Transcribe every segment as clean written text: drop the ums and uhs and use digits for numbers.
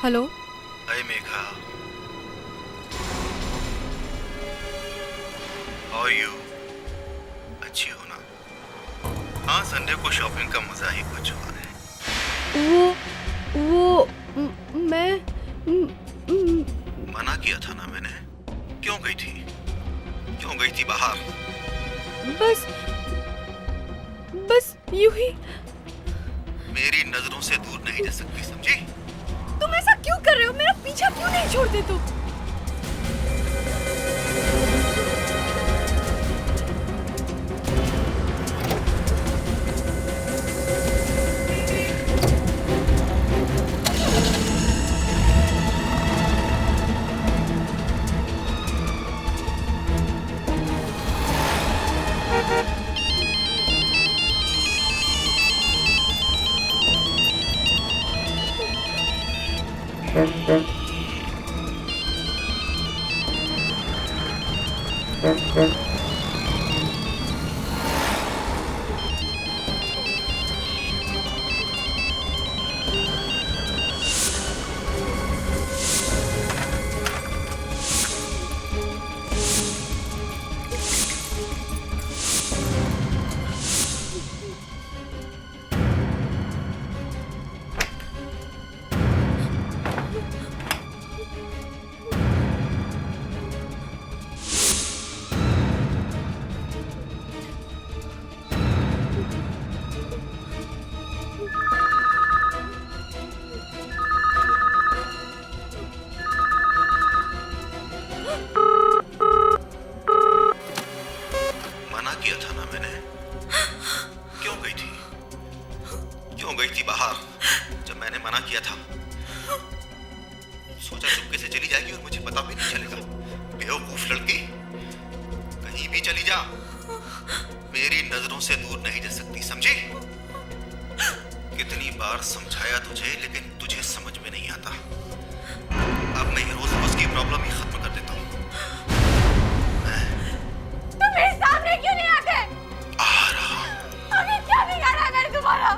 Hello. Hi Megha, how are you? अच्छी हो ना? हाँ, संडे को शॉपिंग का मजा ही कुछ और है। मैं मना किया था ना मैंने। क्यों गई थी? क्यों गई थी बाहर? बस बस यूं ही। मेरी नजरों से दूर नहीं जा सकती, समझी? तुम ऐसा क्यों कर रहे हो? मेरा पीछा क्यों नहीं छोड़ते तुम? मना किया था ना मैंने। क्यों गई थी? क्यों गई थी बाहर जब मैंने मना किया था? सोचा चुपके से चली जाएगी और मुझे पता भी नहीं चलेगा। बेवकूफ लड़की, कहीं भी चली जा, मेरी नजरों से दूर नहीं जा सकती, समझी? कितनी बार समझाया तुझे, लेकिन तुझे समझ में नहीं आता। अब मैं ये रोज रोज की प्रॉब्लम ही खत्म कर देता हूँ। तुम मेरे सामने क्यों नहीं आते? आ रहा हूँ। अभी क्या बिगाड़ा है मैंने तुम्हारा?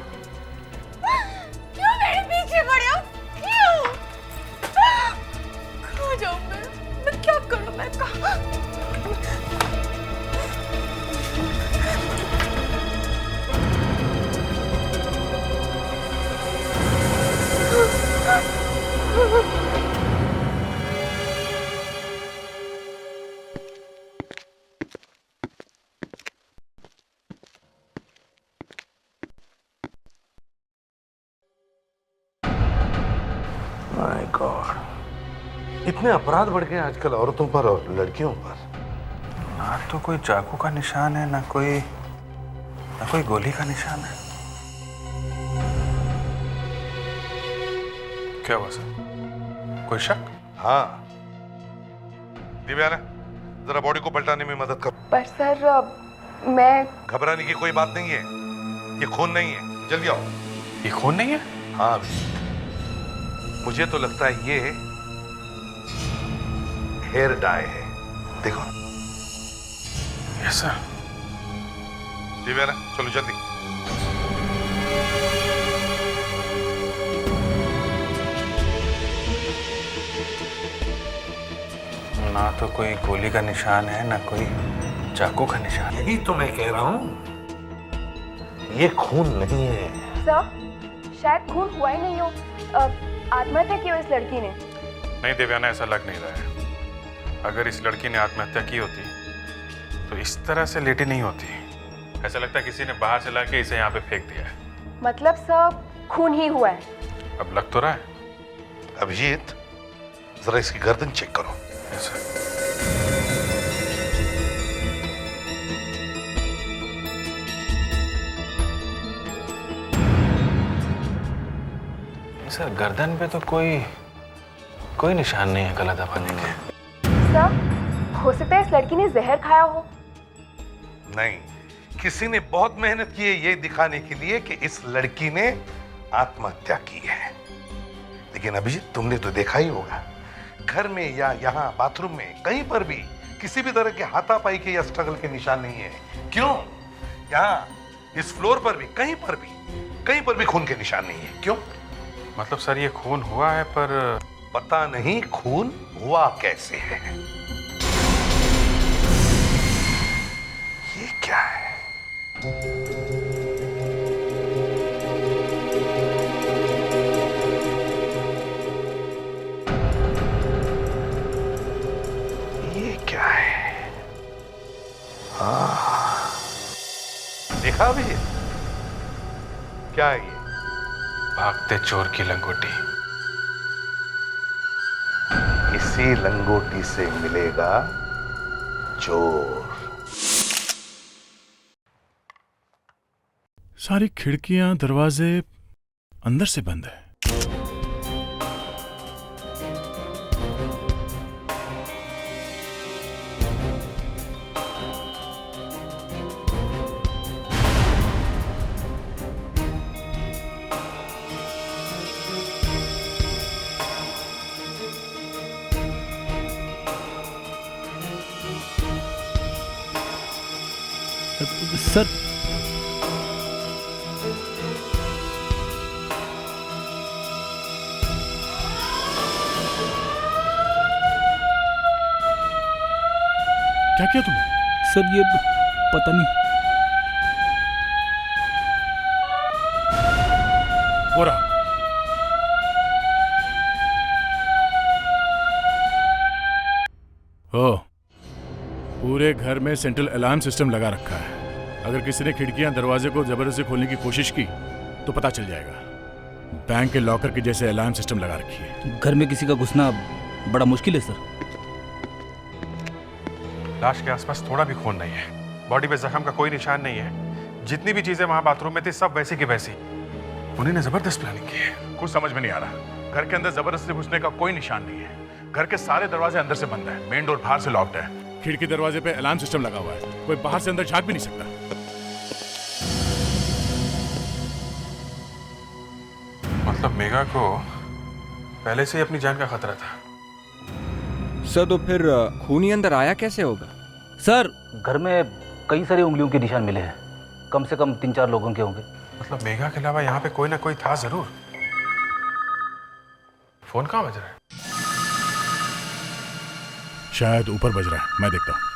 क्यों मेरे पीछे पड़े हो? क्यों? कहाँ जाऊँ मैं क्या करूँ? मैं कहाँ? माय गॉड, इतने अपराध बढ़ गए आजकल औरतों पर और लड़कियों पर। ना तो कोई चाकू का निशान है, ना कोई गोली का निशान है। क्या हुआ सर? कोई शक? हाँ, दिव्या, जरा बॉडी को पलटाने में मदद कर। पर सर मैं घबराने की कोई बात नहीं है, ये खून नहीं है। जल्दी आओ। ये खून नहीं है? हाँ, मुझे तो लगता है ये हेयर डाई है। देखो। Yes sir. दिव्या, चलो जल्दी। ना तो कोई गोली का निशान है, ना कोई चाकू का निशान। यही तो मैं कह रहा हूं, ये खून नहीं है। सर शायद खून हुआ ही नहीं हो। आत्महत्या की हो इस लड़की ने। नहीं देवयाना, ऐसा लग नहीं रहा है। अगर इस लड़की ने आत्महत्या की होती तो इस तरह से लेटी नहीं होती। ऐसा लगता है किसी ने बाहर से लाके इसे यहाँ पे फेंक दिया है। मतलब सर खून ही हुआ है। अब लग तो रहा है। अभिजीत, जरा इसकी गर्दन चेक करो। Yes sir. सर गर्दन पे तो कोई निशान नहीं है गला दबाने के। सर हो सकता है इस लड़की ने जहर खाया हो। नहीं, किसी ने बहुत मेहनत की है ये दिखाने के लिए कि इस लड़की ने आत्महत्या की है। लेकिन अभिजीत, तुमने तो देखा ही होगा, घर में या यहाँ बाथरूम में कहीं पर भी किसी भी तरह के हाथापाई के या स्ट्रगल के निशान नहीं है। क्यों? यहाँ इस फ्लोर पर भी कहीं पर भी खून के निशान नहीं है। क्यों? मतलब सर ये खून हुआ है पर पता नहीं खून हुआ कैसे है। ये क्या है? ये क्या है? देखा अभिजीत, क्या है ये? भागते चोर की लंगोटी। इसी लंगोटी से मिलेगा चोर। सारी खिड़कियां दरवाजे अंदर से बंद है। सर, क्या किया तुमने? सर ये पता नहीं। हो रहा। ओ, पूरे घर में सेंट्रल अलार्म सिस्टम लगा रखा है। अगर किसी ने खिड़कियां दरवाजे को जबरदस्ती खोलने की कोशिश की तो पता चल जाएगा। बैंक के लॉकर के जैसे अलार्म सिस्टम लगा रखी है। घर में किसी का घुसना बड़ा मुश्किल है सर। लाश के आसपास थोड़ा भी खून नहीं है, बॉडी पे जख्म का कोई निशान नहीं है। जितनी भी चीजें वहां बाथरूम में थी सब वैसी की वैसी। उन्हीं ने जबरदस्त प्लानिंग की है। कुछ समझ में नहीं आ रहा। घर के अंदर जबरदस्ती घुसने का कोई निशान नहीं है। घर के सारे दरवाजे अंदर से बंद है। मेन डोर बाहर से लॉक्ड है। खिड़की दरवाजे पे अलार्म सिस्टम लगा हुआ है। कोई बाहर से अंदर झांक भी नहीं सकता। मतलब मेघा को पहले से ही अपनी जान का खतरा था। सर तो फिर खून ही अंदर आया कैसे होगा? सर घर में कई सारी उंगलियों के निशान मिले हैं, कम से कम 3-4 लोगों के होंगे। मतलब मेघा के अलावा यहाँ पे कोई ना कोई था जरूर। फोन कहाँ बज रहा है? शायद ऊपर बज रहा है, मैं देखता हूँ।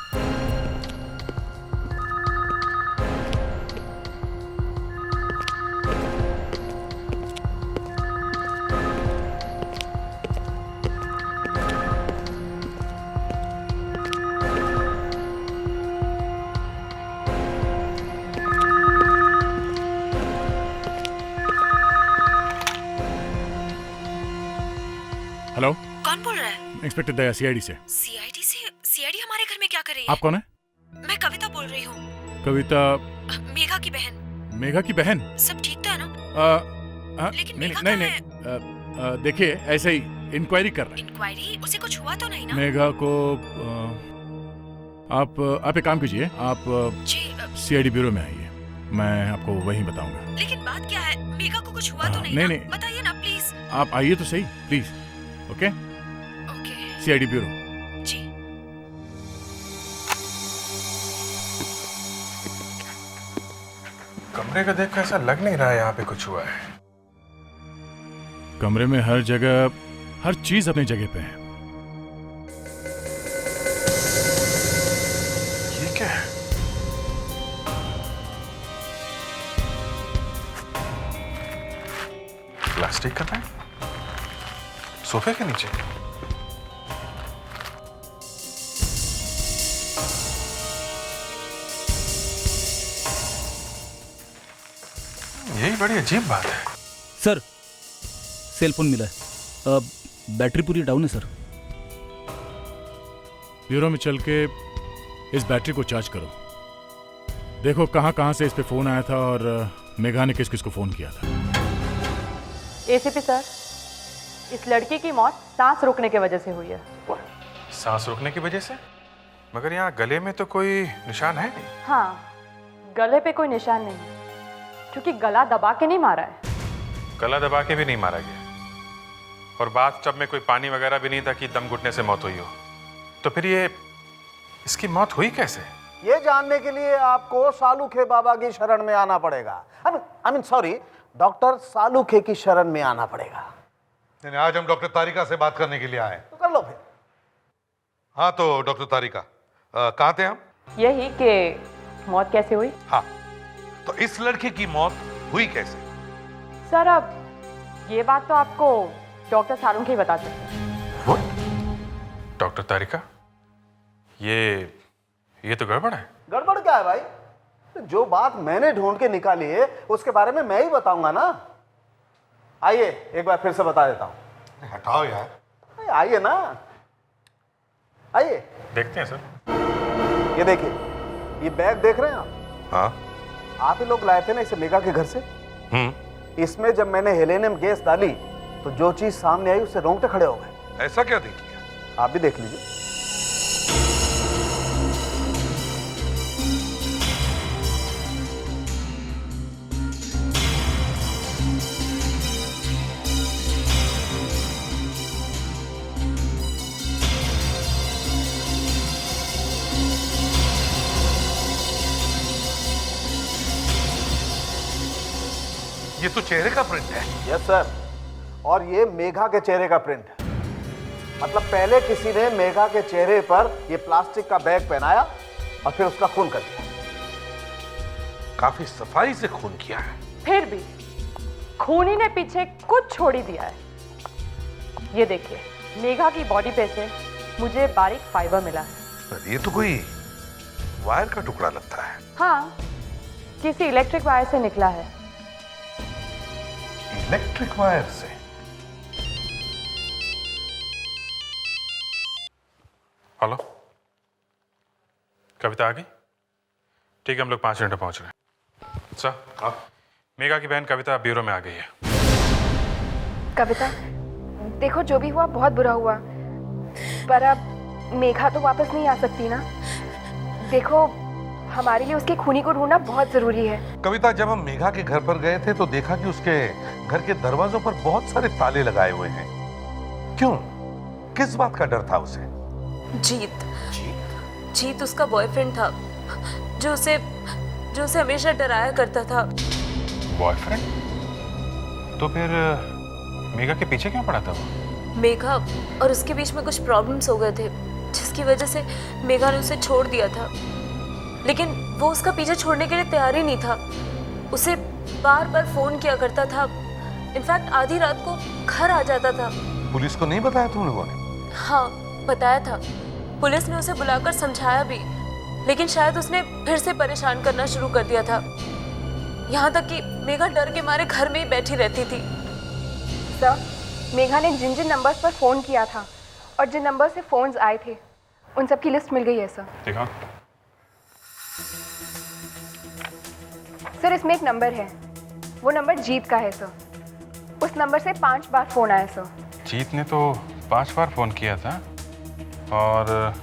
हेलो, कौन बोल रहा है? इंस्पेक्टर दया, सीआईडी से। सीआईडी से? सीआईडी हमारे घर में क्या कर रही है? आप कौन है? मैं कविता बोल रही हूँ। कविता? मेघा की बहन। मेघा की बहन? सब ठीक तो है ना? लेकिन नहीं मेघा नहीं कहाँ नहीं, देखिए ऐसे ही इंक्वायरी कर रहे हैं। इंक्वायरी? उसे कुछ हुआ तो नहीं ना? मेघा को आप एक काम कीजिए, आप जी सीआईडी ब्यूरो में आइए, मैं आपको वहीं बताऊंगा। लेकिन बात क्या है? मेघा को कुछ हुआ तो नहीं नहीं, ना? नहीं। बताइए ना प्लीज। आप आइए तो सही please. Okay? Okay CID bureau. जी। कमरे का देख कर ऐसा लग नहीं रहा है यहाँ पे कुछ हुआ है। कमरे में हर जगह हर चीज अपनी जगह पे है। ये क्या है? प्लास्टिक का बैग सोफे के नीचे। यही बड़ी अजीब बात है। सर सेल फोन मिला है, बैटरी पूरी डाउन है सर। ब्यूरो में चल के इस बैटरी को चार्ज करो, देखो कहां कहां से इस पे फोन आया था और मेघा ने किस किस को फोन किया था। एसीपी सर, इस लड़की की मौत सांस रोकने की वजह से हुई है। सांस रोकने की वजह से? मगर यहाँ गले में तो कोई निशान है नहीं। हाँ, गले पे कोई निशान नहीं है, क्योंकि गला दबा के नहीं मारा है। गला दबा के भी नहीं मारा गया, और बाथटब में कोई पानी वगैरह भी नहीं था कि दम घुटने से मौत हुई हो। तो फिर ये इसकी मौत हुई कैसे? ये जानने के लिए आपको सालू खे बाबा की शरण में आना पड़ेगा। आई मीन सॉरी, डॉक्टर सालूखे की शरण में आना पड़ेगा। यानी आज हम डॉक्टर तारिका से बात करने के लिए आए। तो कर लो फिर। हाँ तो डॉक्टर तारिका, कहाँ थे हम? यही कि मौत कैसे हुई। हाँ, तो इस लड़के की मौत हुई कैसे? सर अब ये बात तो आपको डॉक्टर सालूखे ही बता सकते हैं। डॉक्टर तारिका, ये तो गड़बड़ है। गड़बड़ क्या है भाई? जो बात मैंने ढूंढ के निकाली है उसके बारे में मैं ही बताऊंगा ना। आइए एक बार फिर से बता देता हूं। हटाओ यार। आइए ना, आइए। देखते हैं सर। ये देखिए, ये बैग देख रहे हैं आप? हाँ। आप ही लोग लाए थे ना इसे मेघा के घर से। इसमें जब मैंने हेलेनियम गैस डाली तो जो चीज सामने आई उससे रोंगटे खड़े हो गए। ऐसा क्या देख लिया? आप भी देख लीजिए। ये तो चेहरे का प्रिंट है। यस सर, और ये मेघा के चेहरे का प्रिंट है। मतलब पहले किसी ने मेघा के चेहरे पर ये प्लास्टिक का बैग पहनाया और फिर उसका खून कर दिया। काफी सफाई से खून किया है। फिर भी खूनी ने पीछे कुछ छोड़ ही दिया है। ये देखिए, मेघा की बॉडी पे से मुझे बारीक फाइबर मिला है। ये तो कोई वायर का टुकड़ा लगता है। हाँ, किसी इलेक्ट्रिक वायर से निकला है। इलेक्ट्रिक वायर से? हेलो, कविता आ गई? ठीक है, हम लोग 5 मिनट में पहुंच रहे हैं। सर, हाँ, मेघा की बहन कविता ब्यूरो में आ गई है। कविता, देखो जो भी हुआ बहुत बुरा हुआ, पर अब मेघा तो वापस नहीं आ सकती ना। देखो, हमारे लिए उसके खूनी को ढूंढना बहुत जरूरी है। कविता, जब हम मेघा के घर पर गए थे तो देखा कि उसके घर के दरवाजों पर बहुत सारे ताले लगाए हुए हैं। क्यों? किस बात का डर था उसे? जीत उसका बॉयफ्रेंड था जो उसे हमेशा डराया करता था। बॉयफ्रेंड? तो फिर मेघा के पीछे क्यों पड़ा था वो? मेघा और उसके बीच में कुछ प्रॉब्लम्स हो गए थे जिसकी वजह से मेघा ने उसे छोड़ दिया था, लेकिन वो उसका पीछे छोड़ने के लिए तैयार ही नहीं था। उसे बार बार फोन किया करता था, इनफैक्ट आधी रात को घर आ जाता था। पुलिस को नहीं बताया तुम लोगों ने? हाँ, बताया था। पुलिस ने उसे बुलाकर समझाया भी, लेकिन शायद उसने फिर से परेशान करना शुरू कर दिया था। यहाँ तक कि मेघा डर के मारे घर में ही बैठी रहती थी। सर, मेघा ने जिन जिन नंबर्स पर फोन किया था और जिन नंबर से फोन्स आए थे उन सब की लिस्ट मिल गई है सर। देखा? सर, इसमें एक नंबर है, वो नंबर जीत का है सर। उस नंबर से 5 बार फोन आया सर। जीत ने तो 5 बार फोन किया था और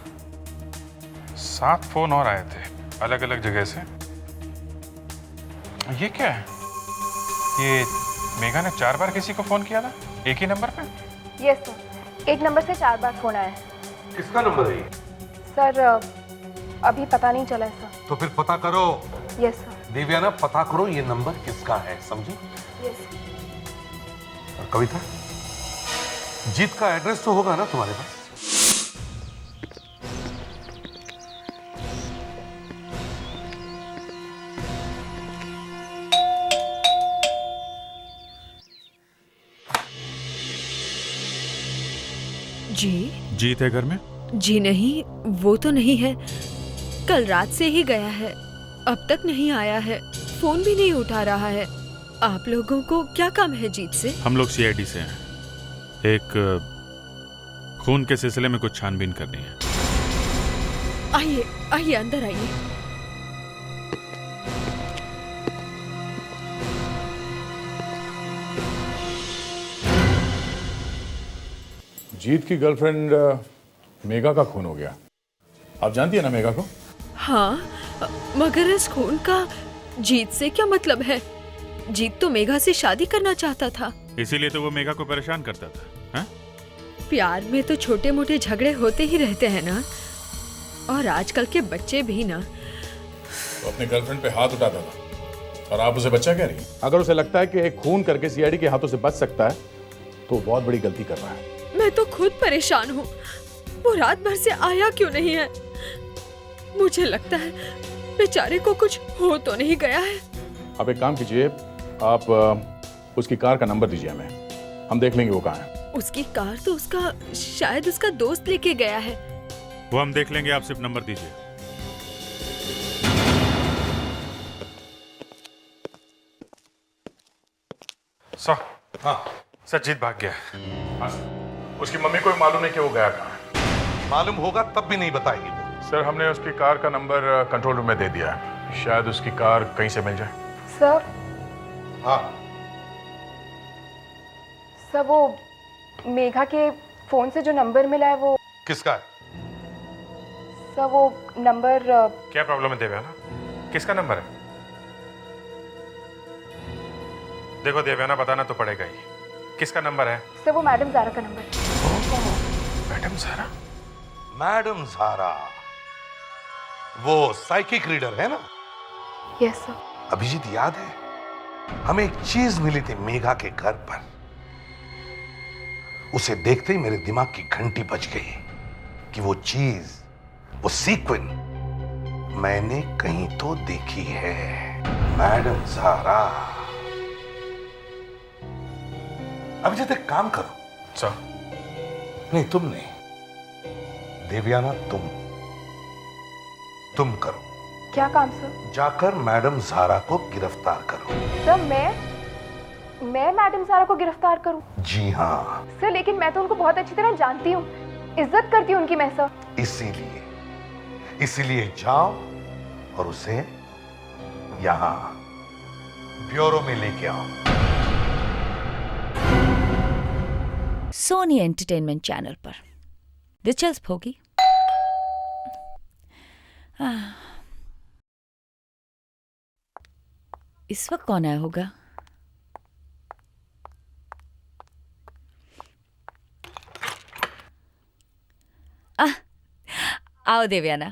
7 फोन और आए थे अलग अलग जगह से। ये क्या है? ये मेघा ने 4 बार किसी को फोन किया था एक ही नंबर पे? यस सर, एक नंबर से 4 बार फोन आया। किसका नंबर है ये? सर, अभी पता नहीं चला है सर। तो फिर पता करो। Yes sir. दिव्याना, पता करो ये नंबर किसका है, समझी? यस। और कविता, जीत का एड्रेस तो होगा ना तुम्हारे पास? जी? जीत है घर में? जी नहीं, वो तो नहीं है। कल रात से ही गया है, अब तक नहीं आया है, फोन भी नहीं उठा रहा है। आप लोगों को क्या काम है जीत से? हम लोग सीआईडी से हैं। एक खून के सिलसिले में कुछ छानबीन करनी है। आइए आइए, अंदर आइए। जीत की गर्लफ्रेंड मेघा का खून हो गया। आप जानती है ना मेघा को? हाँ, मगर इस खून का जीत से क्या मतलब है? जीत तो मेघा से शादी करना चाहता था। इसीलिए तो वो मेघा को परेशान करता था। हा? प्यार में तो छोटे मोटे झगड़े होते ही रहते हैं ना, और आजकल के बच्चे भी ना। तो अपने गर्लफ्रेंड पे हाथ उठाता था, और आप उसे बच्चा कह रही हैं? अगर उसे लगता है कि एक खून करके सीआईडी के हाथों से बच सकता है तो वो बहुत बड़ी गलती कर रहा है। मैं तो खुद परेशान हूँ, वो रात भर से आया क्यों नहीं है? मुझे लगता है बेचारे को कुछ हो तो नहीं गया है। आप एक काम कीजिए, आप उसकी कार का नंबर दीजिए हमें, हम देख लेंगे वो कहाँ है। उसकी कार तो शायद उसका दोस्त लेके गया है। वो हम देख लेंगे, आप सिर्फ नंबर दीजिए। सर, हाँ सर जीत भाग गया। हाँ सर। उसकी मम्मी को भी मालूम नहीं कि वो गया कहाँ है। मालूम होगा तब भी नहीं बताएगी वो। सर हमने उसकी कार का नंबर कंट्रोल रूम में दे दिया है, शायद उसकी कार कहीं से मिल जाए। सर। हाँ सर, वो मेघा के फोन से जो नंबर मिला है वो किसका है? सर वो नंबर क्या प्रॉब्लम है देवयाना? किसका नंबर है? देखो देवयाना, बताना तो पड़ेगा ही। किसका नंबर है? सर वो मैडम ज़ारा का नंबर है। मैडम ज़ारा? मैडम ज़ारा वो साइकिक रीडर है ना? Yes sir. अभिजीत याद है, हमें एक चीज मिली थी मेघा के घर पर। उसे देखते ही मेरे दिमाग की घंटी बज गई कि वो चीज, वो सीक्वेंस मैंने कहीं तो देखी है। मैडम ज़ारा। अभिजीत एक काम करो। सर? नहीं तुम नहीं, देवयाना तुम करो। क्या काम सर? जाकर मैडम ज़ारा को गिरफ्तार करो। सर मैं मैडम ज़ारा को गिरफ्तार करूं? जी हाँ सर, लेकिन मैं तो उनको बहुत अच्छी तरह जानती हूँ, इज्जत करती हूँ उनकी मैं सर। इसीलिए जाओ और उसे यहाँ ब्यूरो में लेके आओ। सोनी एंटरटेनमेंट चैनल पर दिलचस्प होगी। इस वक्त कौन आया होगा? आओ देवयाना।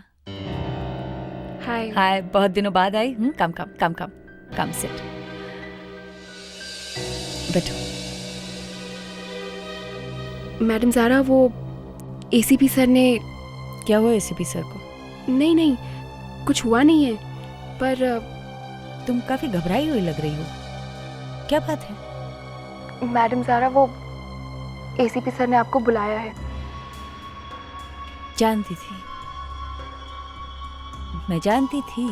हाय। हाय, बहुत दिनों बाद आई। कम सिट, बैठो। मैडम ज़ारा, वो एसीपी सर ने। क्या हुआ एसीपी सर को? नहीं कुछ हुआ नहीं है, पर तुम काफी घबराई हुई लग रही हो, क्या बात है? मैडम ज़ारा, वो एसीपी सर ने आपको बुलाया है। जानती थी, मैं जानती थी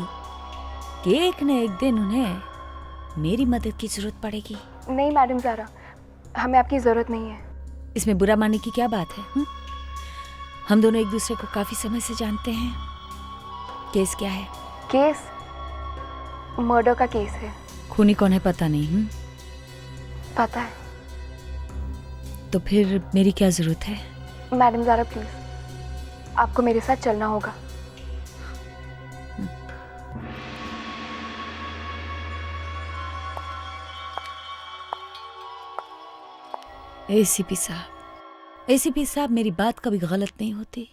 कि एक न एक दिन उन्हें मेरी मदद की जरूरत पड़ेगी। नहीं मैडम ज़ारा, हमें आपकी जरूरत नहीं है। इसमें बुरा मानने की क्या बात है? हम दोनों एक दूसरे को काफी समय से जानते हैं। केस क्या है? केस मर्डर का केस है। खूनी कौन है पता नहीं? पता है। तो फिर मेरी क्या जरूरत है? मैडम ज़ारा प्लीज, आपको मेरे साथ चलना होगा। एसीपी साहब, मेरी बात कभी गलत नहीं होती।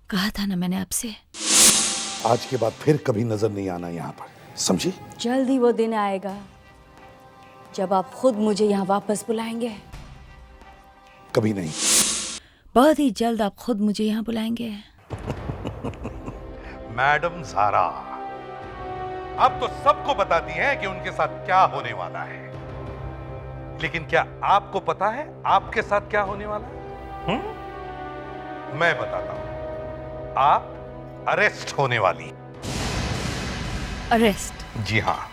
कहा था ना मैंने आपसे। आज के बाद फिर कभी नजर नहीं आना यहाँ पर, समझी? जल्द ही वो दिन आएगा जब आप खुद मुझे यहाँ वापस बुलाएंगे। कभी नहीं। बहुत ही जल्द आप खुद मुझे यहाँ बुलाएंगे। मैडम ज़ारा, अब तो सबको बताती हैं कि उनके साथ क्या होने वाला है, लेकिन क्या आपको पता है आपके साथ क्या होने वाला है? मैं बताता हूं, आप अरेस्ट होने वाली। अरेस्ट? जी हाँ।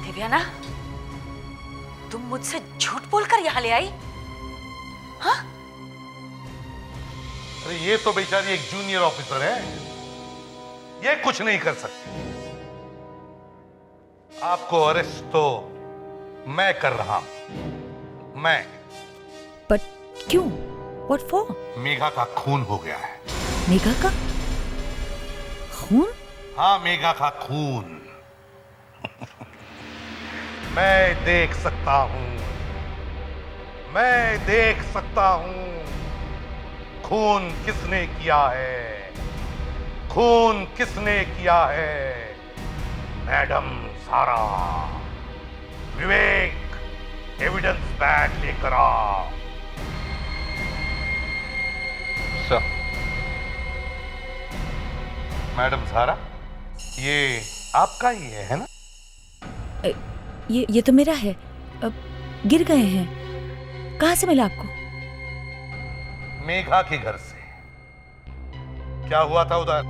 देवयाना, तुम मुझसे झूठ बोलकर यहाँ ले आई? हाँ? अरे ये तो बेचारी एक जूनियर ऑफिसर है, ये कुछ नहीं कर सकती। आपको अरेस्ट तो मैं कर रहा हूं, मैं। बट क्यों? What for? मेघा का खून हो गया है। मेघा का खून? हाँ, मेघा का खून। मैं देख सकता हूं खून किसने किया है? खून किसने किया है? मैडम सारा। विवेक, एविडेंस बैग लेकर आओ। सर। मैडम सारा, ये आपका ही है ना? ये तो मेरा है। अब गिर गए हैं। कहाँ से मिला आपको? मेघा के घर से। क्या हुआ था उधर?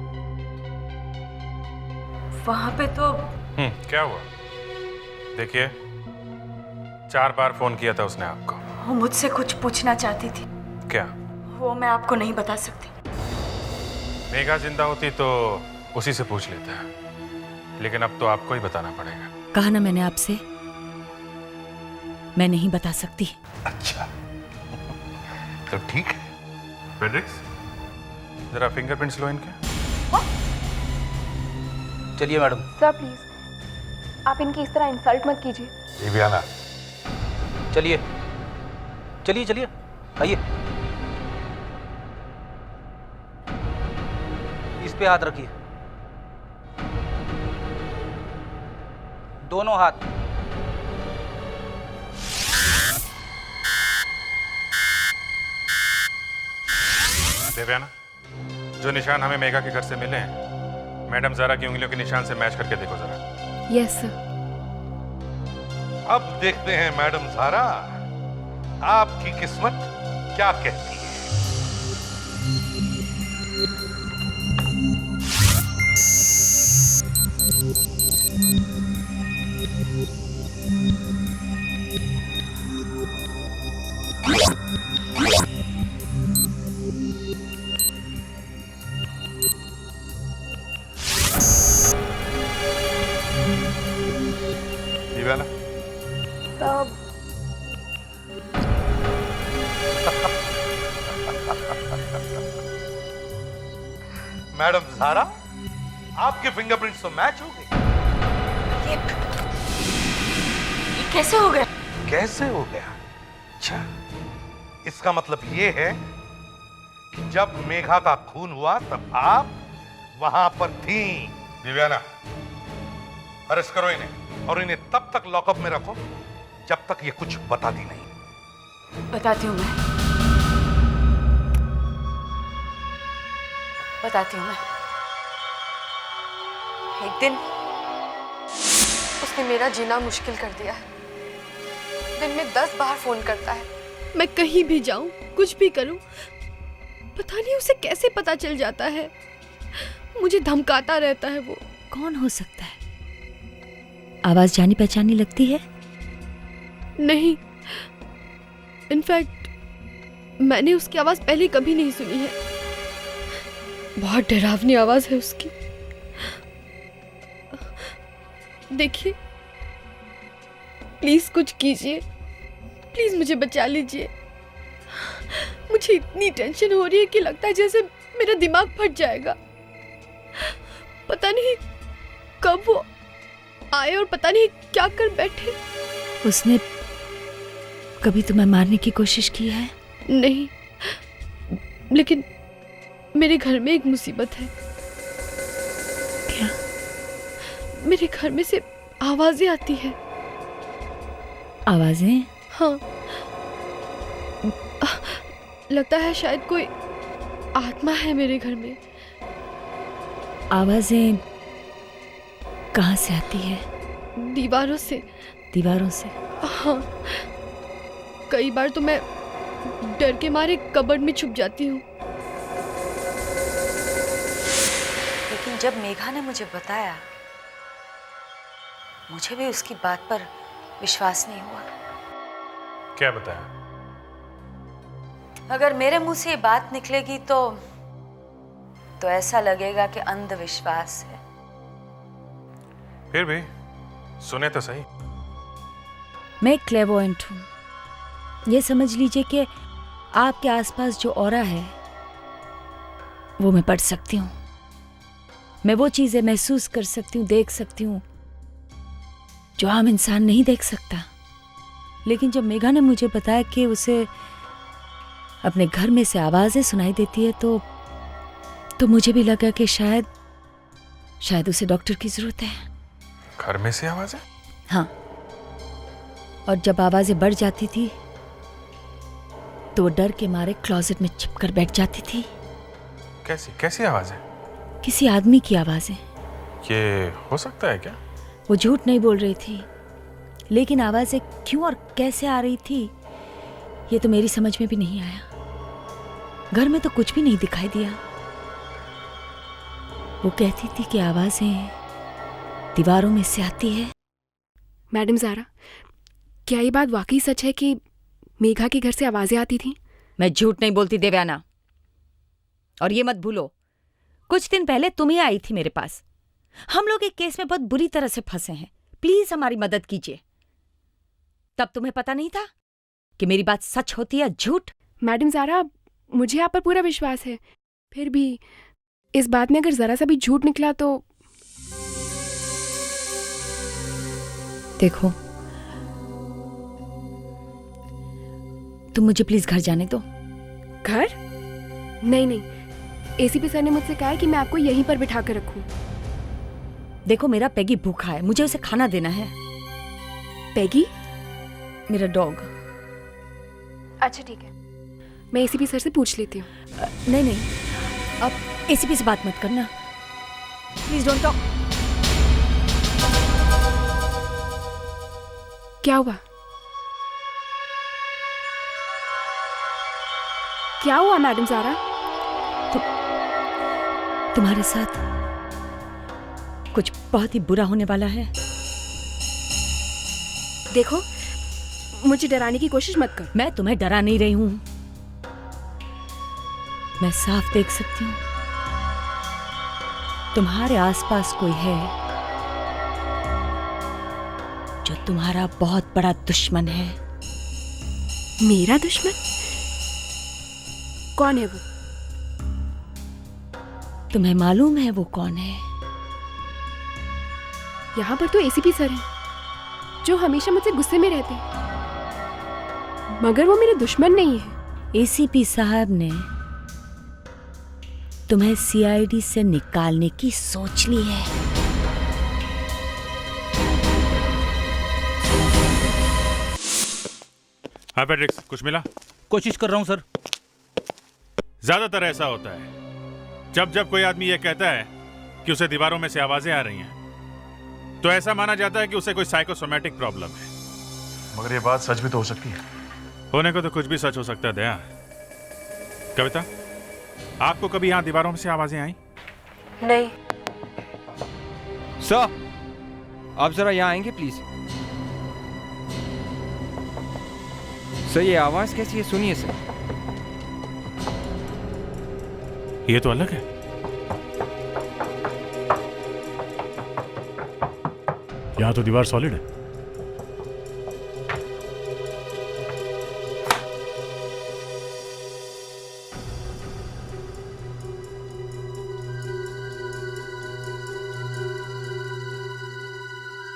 वहां पे तो क्या हुआ? देखिए, 4 बार फोन किया था उसने आपको। वो मुझसे कुछ पूछना चाहती थी। क्या? वो मैं आपको नहीं बता सकती। मेघा जिंदा होती तो उसी से पूछ लेता है, लेकिन अब तो आपको ही बताना पड़ेगा। कहा ना मैंने आपसे, मैं नहीं बता सकती। अच्छा, तो ठीक है। फ्रेडरिक्स, जरा फिंगरप्रिंट्स लो इनके। चलिए मैडम। सर प्लीज, आप इनकी इस तरह इंसल्ट मत कीजिए। दिव्याना, चलिए चलिए चलिए, आइए। इस पे हाथ रखिए, दोनों हाथ। देवयाना, जो निशान हमें मेघा के घर से मिले हैं, मैडम ज़ारा की उंगलियों के निशान से मैच करके देखो जरा। Yes sir. अब देखते हैं मैडम ज़ारा, आपकी किस्मत क्या कहती है। दिव्याना, मैडम ज़ारा, आपके फिंगरप्रिंट्स तो मैच हो गए। ये कैसे हो गया? कैसे हो गया? अच्छा, इसका मतलब ये है कि जब मेघा का खून हुआ तब आप वहां पर थी। दिव्याना, अरेस्ट करो इन्हें और इन्हें तब तक लॉकअप में रखो जब तक ये कुछ बताती नहीं। बताती हूँ मैं, बताती हूँ मैं। एक दिन उसने मेरा जीना मुश्किल कर दिया है। दिन में 10 बार फोन करता है। मैं कहीं भी जाऊं, कुछ भी करूं, पता नहीं उसे कैसे पता चल जाता है। मुझे धमकाता रहता है वो। कौन हो सकता है? आवाज जानी पहचानी लगती है? नहीं, इनफैक्ट मैंने उसकी आवाज पहले कभी नहीं सुनी है। बहुत डरावनी आवाज है उसकी। देखिए, प्लीज कुछ कीजिए, प्लीज मुझे बचा लीजिए। मुझे इतनी टेंशन हो रही है कि लगता है जैसे मेरा दिमाग फट जाएगा। पता नहीं कब वो आए और पता नहीं क्या कर बैठे। उसने कभी तुम्हें मारने की कोशिश की है? नहीं, लेकिन मेरे घर में एक मुसीबत है। क्या? मेरे घर में से आवाजें आती हैं। आवाजें? हाँ, लगता है शायद कोई आत्मा है मेरे घर में। आवाजें कहाँ से आती है? दीवारों से। दीवारों से? हाँ, कई बार तो मैं डर के मारे कबर्ड में छुप जाती हूँ। लेकिन जब मेघा ने मुझे बताया, मुझे भी उसकी बात पर विश्वास नहीं हुआ। क्या बताया? अगर मेरे मुंह से ये बात निकलेगी तो ऐसा लगेगा कि अंधविश्वास है। फिर भी सुने तो सही। मैं क्लेवोएंट हूँ। ये समझ लीजिए कि आपके आसपास जो ऑरा है वो मैं पढ़ सकती हूँ। मैं वो चीजें महसूस कर सकती हूँ, देख सकती हूँ जो आम इंसान नहीं देख सकता। लेकिन जब मेघा ने मुझे बताया कि उसे अपने घर में से आवाजें सुनाई देती है तो मुझे भी लगा कि शायद उसे डॉक्टर की जरूरत है। घर में से आवाजें? हाँ, और जब आवाजें बढ़ जाती थी तो वो डर के मारे क्लोजेट में छिपकर बैठ जाती थी। कैसी आवाजें? किसी आदमी की आवाजें। ये हो सकता है क्या? वो झूठ नहीं बोल रही थी, लेकिन आवाजें क्यों और कैसे आ रही थी ये तो मेरी समझ में भी नहीं आया। घर में तो कुछ भी नहीं दिखाई दिया। वो कहती थी कि आवाजें दीवारों में से आती है। मैडम ज़ारा, क्या ये बात वाकई सच है कि मेघा के घर से आवाजें आती थी? मैं झूठ नहीं बोलती देवयाना, और ये मत भूलो कुछ दिन पहले तुम ही आई थी मेरे पास। हम लोग एक केस में बहुत बुरी तरह से फंसे हैं, प्लीज हमारी मदद कीजिए। तब तुम्हें पता नहीं था कि मेरी बात सच होती है झूठ? मैडम ज़ारा, मुझे आप पर पूरा विश्वास है, फिर भी इस बात में अगर जरा सा भी झूठ निकला तो। देखो, तुम मुझे प्लीज घर जाने दो। घर? नहीं, एसीपी सर ने मुझसे कहा है कि मैं आपको यहीं पर बिठा कर रखूं। देखो, मेरा पैगी भूखा है, मुझे उसे खाना देना है। पैगी? मेरा डॉग। अच्छा ठीक है, मैं एसीपी सर से पूछ लेती हूँ। नहीं, अब एसीपी से बात मत करना, प्लीज डोंट टॉक। क्या हुआ? क्या हुआ मैडम ज़ारा? तुम्हारे साथ कुछ बहुत ही बुरा होने वाला है। देखो, मुझे डराने की कोशिश मत कर। मैं तुम्हें डरा नहीं रही हूं, मैं साफ देख सकती हूं तुम्हारे आसपास कोई है जो तुम्हारा बहुत बड़ा दुश्मन है। मेरा दुश्मन? कौन है वो? तुम्हें मालूम है वो कौन है? यहाँ पर तो एसीपी सर हैं, जो हमेशा मुझसे गुस्से में रहते हैं, मगर वो मेरे दुश्मन नहीं है। एसीपी साहब ने तुम्हें सीआईडी से निकालने की सोच ली है। हाँ पैट्रिक्स, कुछ मिला? कोशिश कर रहा हूं सर। ज्यादातर ऐसा होता है, जब कोई आदमी ये कहता है कि उसे दीवारों में से आवाजें आ रही हैं, तो ऐसा माना जाता है कि उसे कोई साइकोसोमैटिक प्रॉब्लम है। मगर ये बात सच भी तो हो सकती है। होने को तो कुछ भी सच हो सकता है दया। कविता, आपको कभी यहां दीवारों में से आवाजें आई? नहीं। सर, आप जरा यहाँ आएंगे प्लीज। सर, ये आवाज कैसी है? सुनिए सर। ये तो अलग है। यहां तो दीवार सॉलिड है।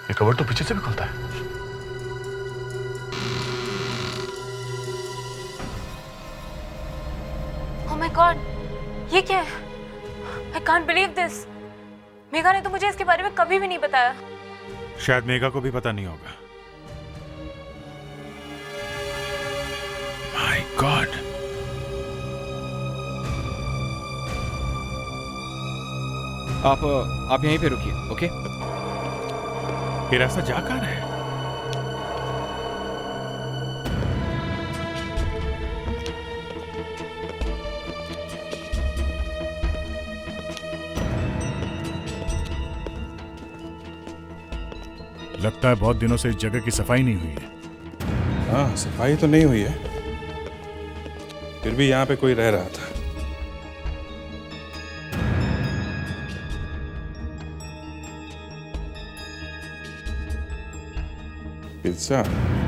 ये कवर तो पीछे से भी खुलता है। ओह माय गॉड, ये क्या है? I can't believe this. Megha ने तो मुझे इसके बारे में कभी भी नहीं बताया। शायद मेघा को भी पता नहीं होगा। माय गॉड, आप यहीं पे रुकिए, ओके? ये रास्ता जा कहाँ है? लगता है बहुत दिनों से इस जगह की सफाई नहीं हुई है। हाँ, सफाई तो नहीं हुई है, फिर भी यहाँ पे कोई रह रहा था। पिज्जा?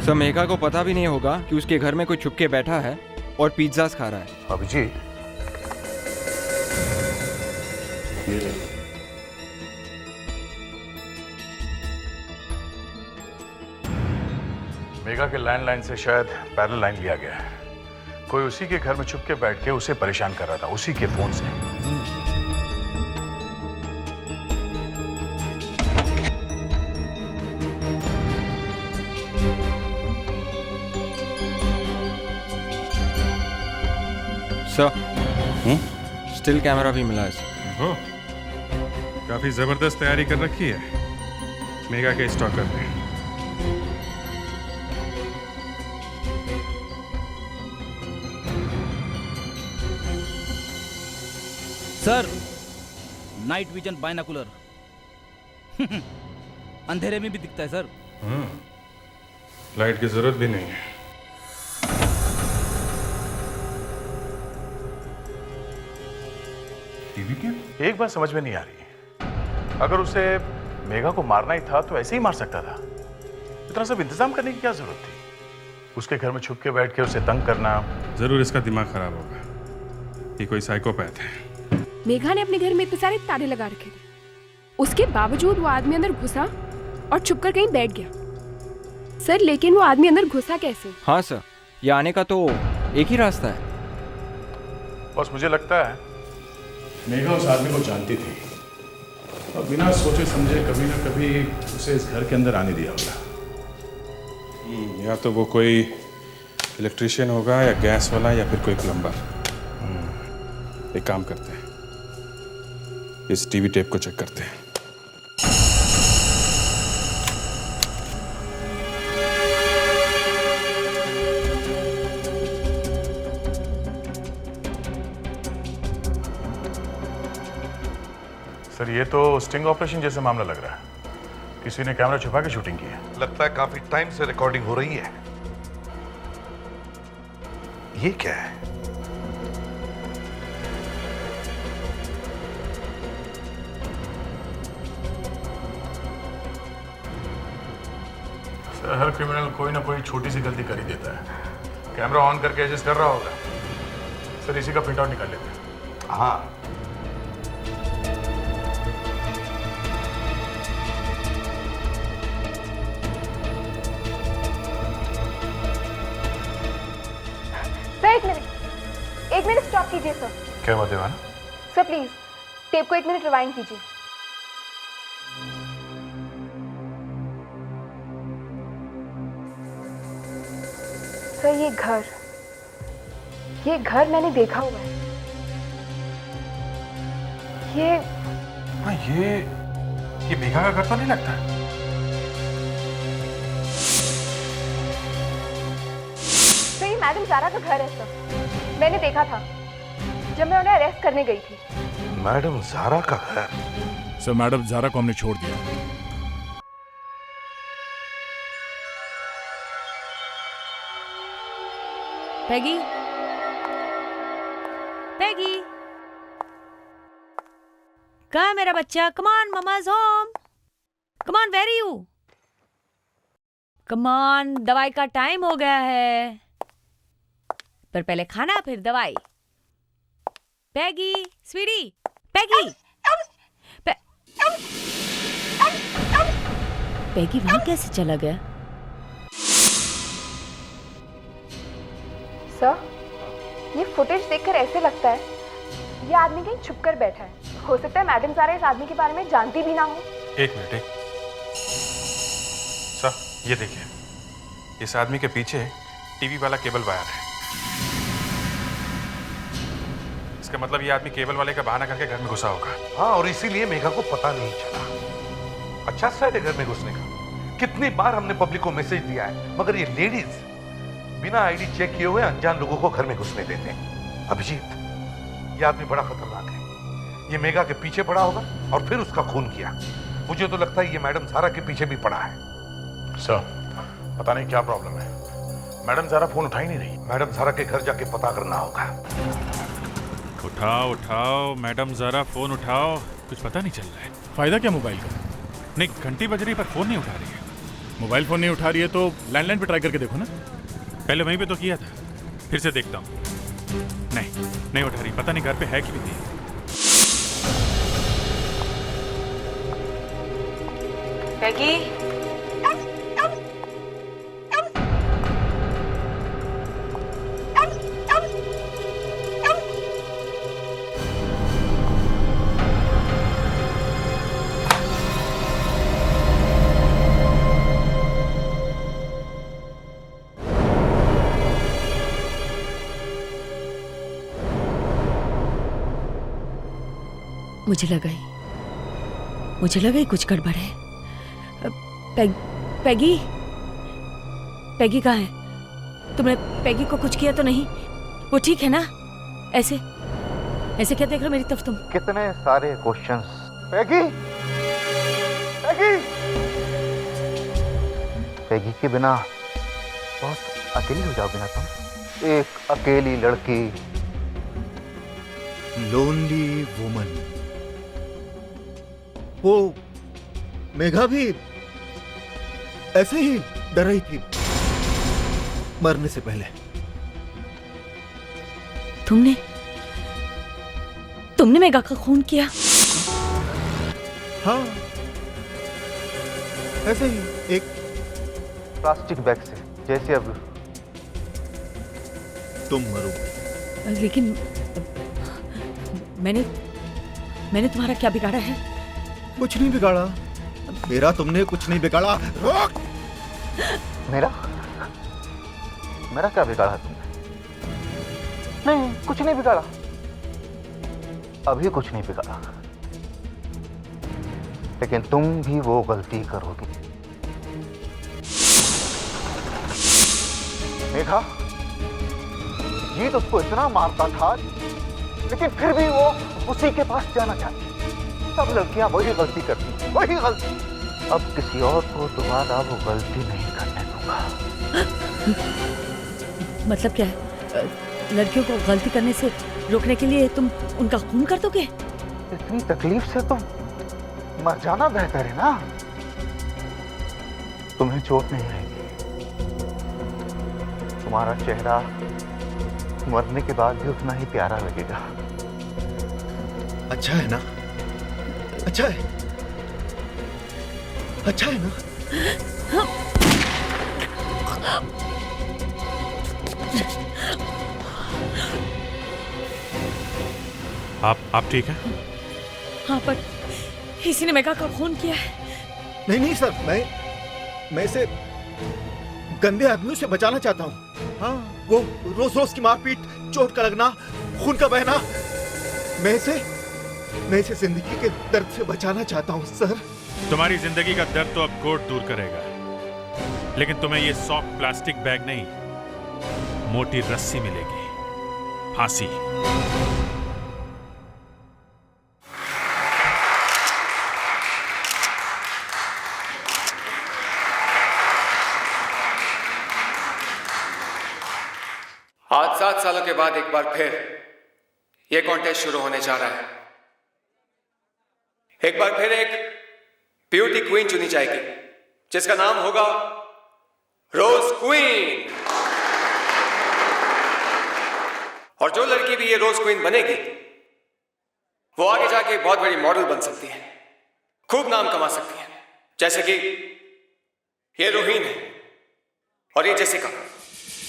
सर, मेघा को पता भी नहीं होगा कि उसके घर में कोई छुप के बैठा है और पिज्जास खा रहा है। अभिजीत, ये मेघा के लैंडलाइन से शायद पैरेलल लाइन लिया गया है। कोई उसी के घर में छुप के बैठ के उसे परेशान कर रहा था, उसी के फोन से। सर, स्टिल कैमरा भी मिला है सर। हो, काफी जबरदस्त तैयारी कर रखी है मेगा के स्टॉकर ने। सर, नाइट विजन बाइनोकुलर अंधेरे में भी दिखता है सर। लाइट की जरूरत भी नहीं है। टीवी की एक बात समझ में नहीं आ रही, अगर उसे मेघा को मारना ही था तो ऐसे ही मार सकता था। इतना सब इंतजाम करने की क्या जरूरत थी? उसके घर में छुप के बैठ के उसे तंग करना। जरूर इसका दिमाग खराब होगा, ये कोई साइकोपैथ है। मेघा ने अपने घर में इतने सारे ताले लगा रखे थे, उसके बावजूद वो आदमी अंदर घुसा और छुपकर कहीं बैठ गया। सर, लेकिन वो आदमी अंदर घुसा कैसे? हाँ सर, ये आने का तो एक ही रास्ता है। बस मुझे लगता है मेघा उस आदमी को जानती थी और बिना सोचे समझे कभी ना कभी उसे इस घर के अंदर आने दिया होगा। या तो वो कोई इलेक्ट्रिशियन होगा, या गैस वाला, या फिर कोई प्लम्बर। एक काम करते हैं, इस टीवी टेप को चेक करते हैं। सर, ये तो स्टिंग ऑपरेशन जैसा मामला लग रहा है। किसी ने कैमरा छुपा के शूटिंग की है। लगता है काफी टाइम से रिकॉर्डिंग हो रही है। ये क्या है? सर, हर क्रिमिनल कोई ना कोई छोटी सी गलती कर ही देता है। कैमरा ऑन करके एडजस्ट कर रहा होगा। सर, इसी का प्रिंट आउट निकाल लेते हैं। हाँ, सर, एक मिनट स्टॉप कीजिए सर। क्या बात है वाना? सर प्लीज टेप को एक मिनट रिवाइंड कीजिए। सर, ये घर मैंने देखा हुआ है। ये मेघा का घर तो नहीं लगता है। सर, ये मैडम जारा का घर है सर। मैंने देखा था जब मैं उन्हें अरेस्ट करने गई थी। मैडम जारा का घर? सर, मैडम जारा को हमने छोड़ दिया। पैगी, पैगी, कहाँ मेरा बच्चा? Come on, mama's home. Come on, where you? Come on, दवाई का टाइम हो गया है। पर पहले खाना फिर दवाई। पैगी, स्वीटी, पैगी। पैगी वहां कैसे चला गया? सर, ये फुटेज देखकर ऐसे लगता है ये आदमी कहीं छुपकर बैठा है। हो सकता है मैडम जारा इस आदमी के बारे में जानती भी ना हो। एक मिनट, सर, ये देखिए, इस आदमी के पीछे टीवी वाला केबल वायर है। इसका मतलब ये आदमी केबल वाले का बहाना करके घर में घुसा होगा। हाँ, और इसीलिए मेघा को पता नहीं चला। अच्छा साइड है घर में घुसने का। कितनी बार हमने पब्लिक को मैसेज दिया है, मगर ये लेडीज बिना आईडी चेक किए हुए अनजान लोगों को घर में घुसने देते हैं। अभिजीत, ये आदमी बड़ा खतरनाक है। ये मेघा के पीछे पड़ा होगा और फिर उसका खून किया। मुझे तो लगता है ये मैडम जारा के पीछे भी पड़ा है। सर, पता नहीं क्या प्रॉब्लम है, मैडम जारा फोन उठा ही नहीं रही। मैडम जारा के घर जाके पता करना होगा। उठाओ उठाओ मैडम, जरा फोन उठाओ। कुछ पता नहीं चल रहा है। फायदा क्या मोबाइल का? नहीं, घंटी बज रही पर फोन नहीं उठा रही है। मोबाइल फोन नहीं उठा रही है तो लैंडलाइन पे ट्राई करके देखो ना। पहले वहीं पे तो किया था, फिर से देखता हूँ। नहीं उठा रही। पता नहीं घर पे है कि नहीं। पैगी, मुझे लगा ही कुछ गड़बड़ है। पैगी कहाँ है? तुमने पैगी को कुछ किया तो नहीं? वो ठीक है ना? ऐसे क्या देख रहे हो मेरी तरफ तुम? कितने सारे क्वेश्चंस। पैगी के बिना बहुत अकेली हो जाओगे ना तुम। एक अकेली लड़की, लोनली वुमन। वो मेघा भी ऐसे ही डर रही थी मरने से पहले। तुमने मेघा का खून किया? हाँ, ऐसे ही एक प्लास्टिक बैग से, जैसे अब तुम मरो। लेकिन मैंने तुम्हारा क्या बिगाड़ा है? कुछ नहीं बिगाड़ा। मेरा तुमने कुछ नहीं बिगाड़ा। रोक! मेरा क्या बिगाड़ा तुमने? नहीं, कुछ नहीं बिगाड़ा। अभी कुछ नहीं बिगाड़ा, लेकिन तुम भी वो गलती करोगी। मेघा, जीत उसको इतना मारता था, लेकिन फिर भी वो उसी के पास जाना चाहती। सब लड़कियां वही गलती करती, वही गलती। अब किसी और को दोबारा वो गलती नहीं करने दूंगा। मतलब क्या है? लड़कियों को गलती करने से रोकने के लिए तुम उनका खून कर दोगे? इतनी तकलीफ से तो मर जाना बेहतर है ना। तुम्हें चोट नहीं आएगी। तुम्हारा चेहरा मरने के बाद भी उतना ही प्यारा लगेगा। अच्छा है ना? अच्छा है ना? आप ठीक है? हाँ, पर इसी ने मेघा का खून किया है। नहीं सर, मैं इसे गंदे आदमियों से बचाना चाहता हूँ। हाँ, वो रोज की मारपीट, चोट का लगना, खून का बहना, मैं इसे जिंदगी के दर्द से बचाना चाहता हूँ सर। तुम्हारी जिंदगी का दर्द तो अब कोर्ट दूर करेगा, लेकिन तुम्हें ये सॉफ्ट प्लास्टिक बैग नहीं, मोटी रस्सी मिलेगी, फांसी। आज 7 सालों के बाद एक बार फिर यह कॉन्टेस्ट शुरू होने जा रहा है। एक बार फिर एक ब्यूटी क्वीन चुनी जाएगी, जिसका नाम होगा रोज क्वीन। और जो लड़की भी ये रोज क्वीन बनेगी, वो आगे जाके बहुत बड़ी मॉडल बन सकती है, खूब नाम कमा सकती है। जैसे कि ये रोहीन है और ये जेसिका।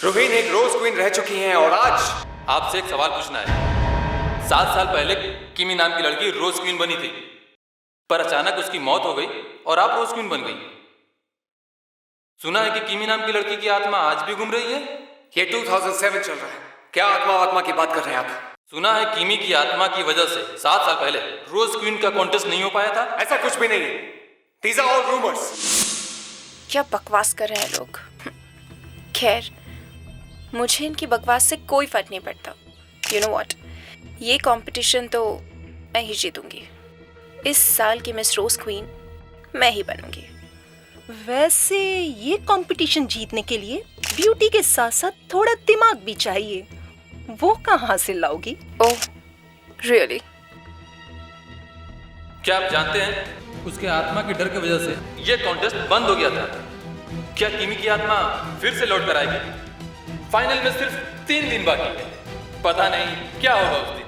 रोहीन एक रोज क्वीन रह चुकी हैं और आज आपसे एक सवाल पूछना है। 7 साल पहले किमी नाम की लड़की रोज क्वीन बनी थी, पर अचानक उसकी मौत हो गई और आप रोज क्वीन बन गई। सुना है कि किमी नाम की लड़की की आत्मा आज भी घूम रही है। ये 2007 चल रहा है, क्या आत्मा की बात कर रहे हैं आप? सुना है किमी की आत्मा की वजह से 7 साल पहले रोज क्वीन का कॉन्टेस्ट नहीं हो पाया था। ऐसा कुछ भी नहीं है। These are all rumors. क्या बकवास कर रहे हैं लोग। खैर, मुझे इनकी बकवास से कोई फर्क नहीं पड़ता। यू नो व्हाट, ये कंपटीशन तो मैं ही जीतूंगी। इस साल की मिस रोज क्वीन मैं ही बनूंगी। वैसे ये कंपटीशन जीतने के लिए ब्यूटी के साथ साथ थोड़ा दिमाग भी चाहिए। वो कहाँ से लाओगी? ओह, रियली? क्या आप जानते हैं, उसके आत्मा के डर की वजह से ये कॉन्टेस्ट बंद हो गया था। क्या किमी की आत्मा फिर से लौट कर आएगी? फाइनल में सिर्फ 3 दिन बाकी है, पता नहीं क्या होगा उस दिन।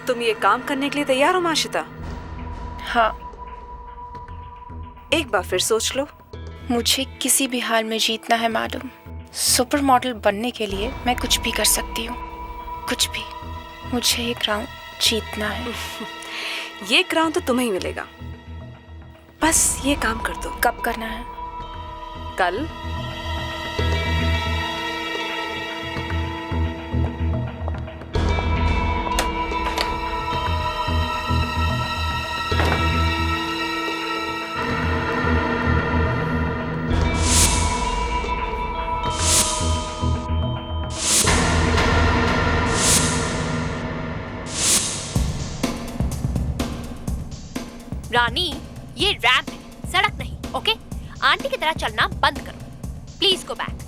तुम ये काम करने के लिए तैयार हो माशिता? हाँ। एक बार फिर सोच लो। मुझे किसी भी हाल में जीतना है मैडम। सुपर मॉडल बनने के लिए मैं कुछ भी कर सकती हूँ, कुछ भी। मुझे ये क्राउन जीतना है। ये क्राउन तो तुम्हें ही मिलेगा, बस ये काम कर दो। कब करना है? कल। रानी, ये रैंप है, सड़क नहीं, ओके? आंटी की तरह चलना बंद करो। Please go back.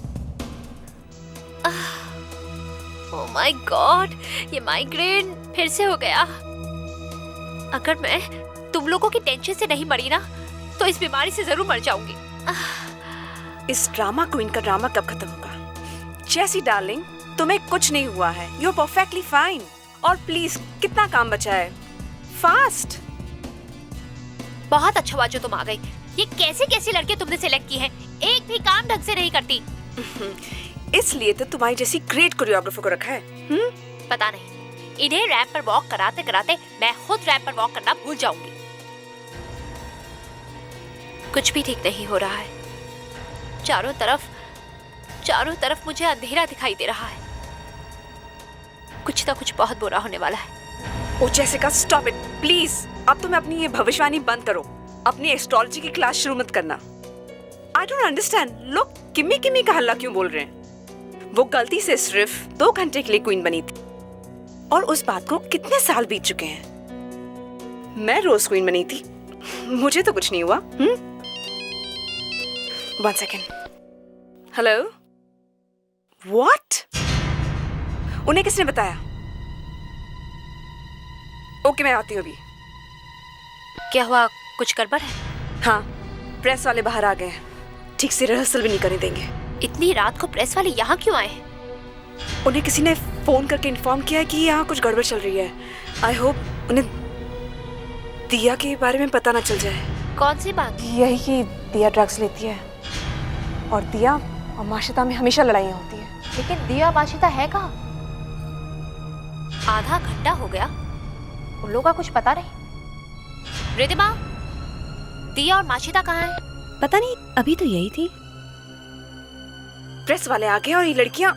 Oh my God, ये माइग्रेन फिर से हो गया। अगर मैं तुम लोगों की टेंशन से नहीं मरी ना, तो इस बीमारी से जरूर मर जाऊंगी। इस ड्रामा क्वीन का ड्रामा कब खत्म होगा? जैसी डार्लिंग, तुम्हें कुछ नहीं हुआ है, यू आर परफेक्टली फाइन। और प्लीज, कितना काम बचा है? फास्ट। बहुत अच्छा हुआ जो तुम आ गई। ये कैसे कैसे लड़के तुमने सिलेक्ट की हैं? एक भी काम ढंग से नहीं करती। इसलिए तो तुम्हारी जैसी ग्रेट कोरियोग्राफर को रखा है। पता नहीं, इन्हें रैंप पर वॉक कराते कराते मैं खुद रैंप पर वॉक करना भूल जाऊंगी। कुछ भी ठीक नहीं हो रहा है। चारों तरफ मुझे अंधेरा दिखाई दे रहा है। कुछ ना कुछ बहुत बुरा होने वाला है। ओ जेसिका, स्टॉप इट प्लीज। अब तुम्हें अपनी ये भविष्यवाणी बंद करो। अपनी एस्ट्रोलॉजी की क्लास शुरू मत करना। आई डोंट अंडरस्टैंड, लोग किम्मी किम्मी का हल्ला क्यों बोल रहे हैं? वो गलती से सिर्फ 2 घंटे के लिए क्वीन बनी थी, और उस बात को कितने साल बीत चुके हैं। मैं रोज क्वीन बनी थी, मुझे तो कुछ नहीं हुआ। 1 सेकेंड। Hello, what? उन्हें किसने बताया? ओके, मैं आती हूँ अभी। क्या हुआ, कुछ गड़बड़ है? हाँ, प्रेस वाले बाहर आ गए हैं, ठीक से रिहर्सल भी नहीं करने देंगे। इतनी रात को प्रेस वाले यहाँ क्यों आए? उन्हें किसी ने फोन करके इन्फॉर्म किया है कि यहाँ कुछ गड़बड़ चल रही है। आई होप उन्हें दिया के बारे में पता ना चल जाए। कौन सी बात? यही कि दिया ड्रग्स लेती है, और दिया और माशिता में हमेशा लड़ाइयाँ होती है। लेकिन दिया माशिता है कहाँ? आधा घंटा हो गया, उन लोगों का कुछ पता नहीं। रिद्धिमा, दिया और माशिता कहाँ हैं? पता नहीं, अभी तो यही थी। प्रेस वाले आ गए और ये लड़कियां,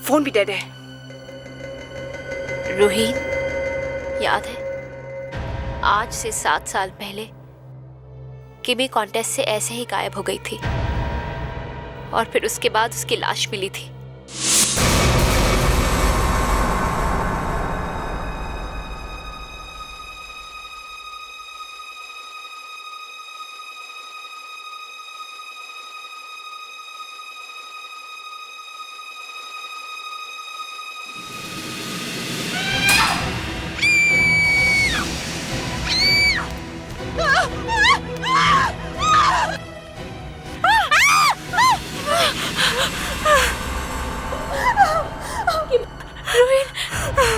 फोन भी डेड है। रोहित, याद है आज से 7 साल पहले किमी कॉन्टेस्ट से ऐसे ही गायब हो गई थी, और फिर उसके बाद उसकी लाश मिली थी।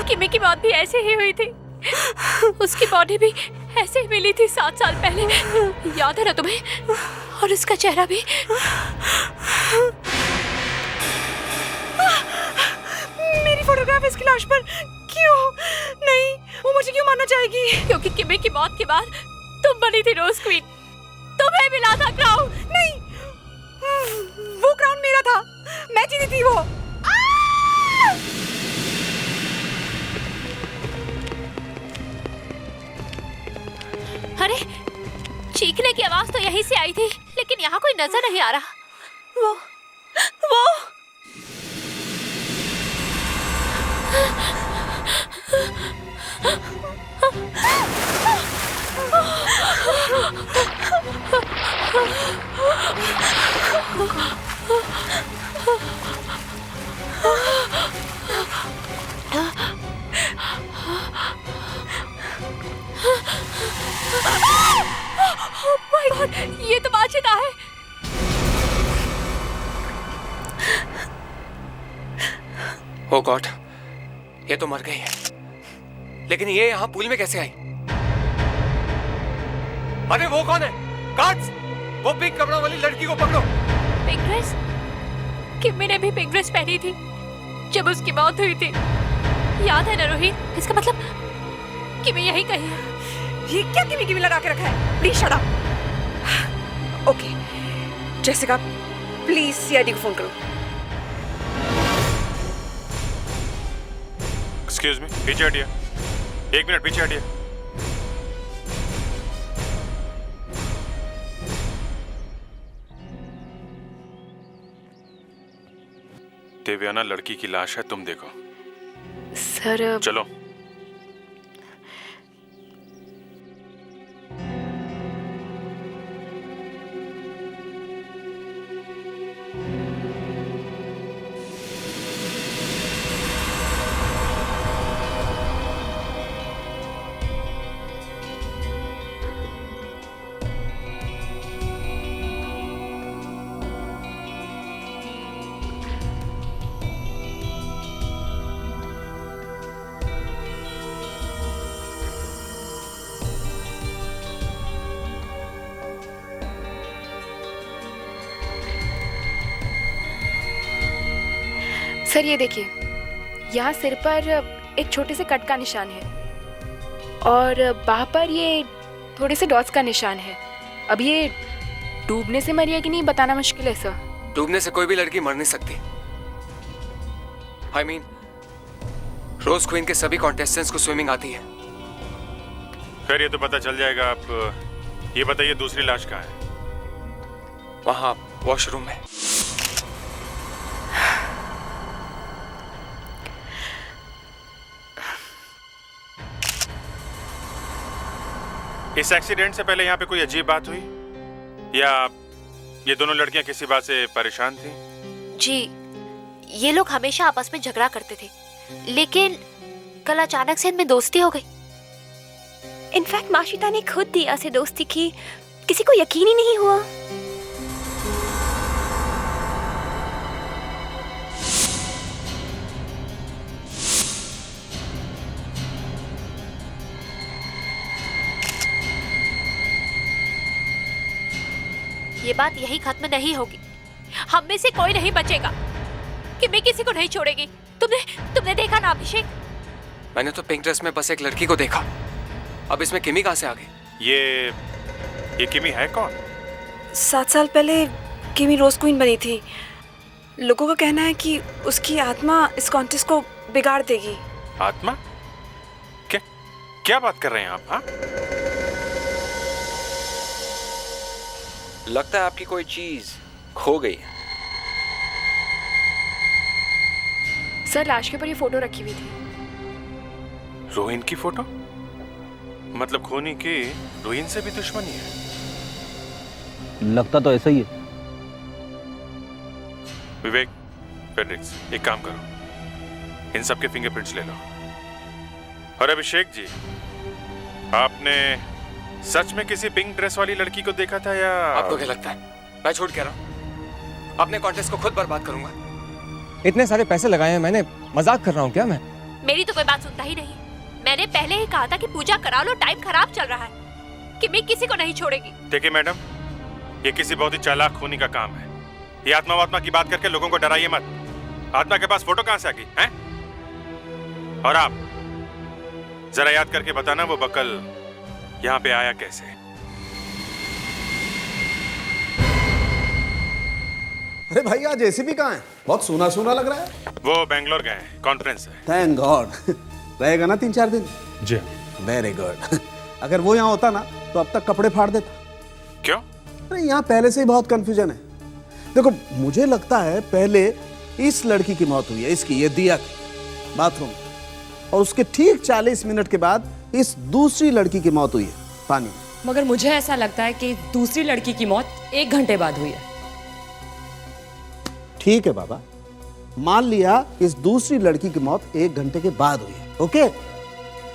किमी की मौत भी ऐसे ही हुई थी, उसकी बॉडी भी ऐसे ही मिली थी 7 साल पहले, याद है ना तुम्हें? और उसका चेहरा भी। मेरी फोटोग्राफ इसकी लाश पर क्यों? नहीं, वो मुझे क्यों मारना चाहेगी? क्योंकि किमी की मौत के बाद तुम बनी थी रोज क्वीन, तुम्हें मिला था क्राउन। नहीं, वो क्राउन मेरा था, मैं जीती थी वो। अरे, चीखने की आवाज तो यहीं से आई थी, लेकिन यहाँ कोई नजर नहीं आ रहा। वो माय गॉड, ये तो माशिता है। ओह गॉड, ये तो मर गई है, लेकिन ये यहाँ पूल में कैसे आई? अरे वो कौन है? गार्ड्स, वो पिंक कपड़ा वाली लड़की को पकड़ो। Pink dress? किमी ने भी पिंक ड्रेस पहनी थी जब उसकी मौत हुई थी, याद है ना रोहित? इसका मतलब किमी यही कहीं है। ये क्या किमी किमी लगा के रखा है? Please shut up. Okay Jessica, please CID को फोन करो। एक्सक्यूज मी, पीछे हटिए, 1 मिनट पीछे हटिए। देवयाना लड़की की लाश है, तुम देखो। सर चलो। सर ये देखिए, यहाँ सिर पर एक छोटे से कट का निशान है और बाह पर ये थोड़े से डॉट्स का निशान है। अब ये डूबने से मरी है कि नहीं बताना मुश्किल है सर। डूबने से कोई भी लड़की मर नहीं सकती। I mean, रोज क्वीन के सभी कॉन्टेस्टेंट्स को स्विमिंग आती है। खैर ये तो पता चल जाएगा। आप ये बताइए दूसरी लाश कहाँ है? वहां वॉशरूम में। इस एक्सीडेंट से पहले यहाँ पे कोई अजीब बात हुई या ये दोनों लड़कियां किसी बात से परेशान थी? जी, ये लोग हमेशा आपस में झगड़ा करते थे, लेकिन कल अचानक से इनमें दोस्ती हो गई। इनफैक्ट माशिता ने खुद दिया से दोस्ती की, किसी को यकीन ही नहीं हुआ। ये बात यही खत्म नहीं होगी। हम में से कोई नहीं बचेगा कि मैं किसी को नहीं छोड़ेगी। तुमने देखा ना अभिषेक? मैंने तो पिंक ड्रेस में बस एक लड़की को देखा। अब इसमें किमी कहाँ से आ गई? ये किमी है कौन? 7 साल पहले किमी रोज क्वीन बनी थी। लोगों का कहना है कि उसकी आत्मा इस कॉन्टेस्ट को बिगाड़ देगी। आत्मा? क्या बात कर रहे हैं आप? हाँ? लगता है आपकी कोई चीज खो गई है। सर लाश के ऊपर ये फोटो रखी हुई थी। रोहिन की फोटो? मतलब खूनी की रोहिन से भी दुश्मनी है? लगता तो ऐसा ही है। विवेक, फेड्रिक्स, एक काम करो, इन सब के फिंगरप्रिंट्स ले लो। और अभिषेक जी, आपने सच में किसी पिंक ड्रेस वाली लड़की को देखा था या? आपको क्या लगता है मैं झूठ कह रहा हूँ? अपने कॉन्टेस्ट को खुद बर्बाद करूंगा। इतने सारे पैसे लगाए हैं मैंने, मजाक कर रहा हूँ क्या मैं? मेरी तो कोई बात सुनता ही नहीं। मैंने पहले ही कहा था कि पूजा करा लो, टाइम खराब चल रहा है, कि मैं किसी को नहीं छोड़ेगी। देखिए मैडम, ये किसी बहुत ही चालाक खूनी का काम है। ये आत्मा की बात करके लोगों को डराइए मत। आत्मा के पास फोटो कहाँ से आ गई हैं? और आप जरा याद करके बताना वो बकल यहाँ पे आया कैसे? अरे भाई आज एसीपी कहाँ है? बहुत सूना सूना लग रहा है। वो बेंगलोर गए हैं, कॉन्फ्रेंस है। Thank God. रहेगा ना 3-4 दिन? जी। Very good. अगर वो यहाँ होता ना तो अब तक कपड़े फाड़ देता। क्यों? अरे यहाँ पहले से ही बहुत कंफ्यूजन है। देखो मुझे लगता है पहले इस लड़की की मौत हुई है, इसकी, ये दिया की, बाथरूम, और उसके ठीक 40 मिनट के बाद इस दूसरी लड़की की मौत हुई है पानी में। मगर मुझे ऐसा लगता है कि दूसरी लड़की की मौत 1 घंटे बाद हुई है। ठीक है बाबा, मान लिया इस दूसरी लड़की की मौत 1 घंटे के बाद हुई है, ओके।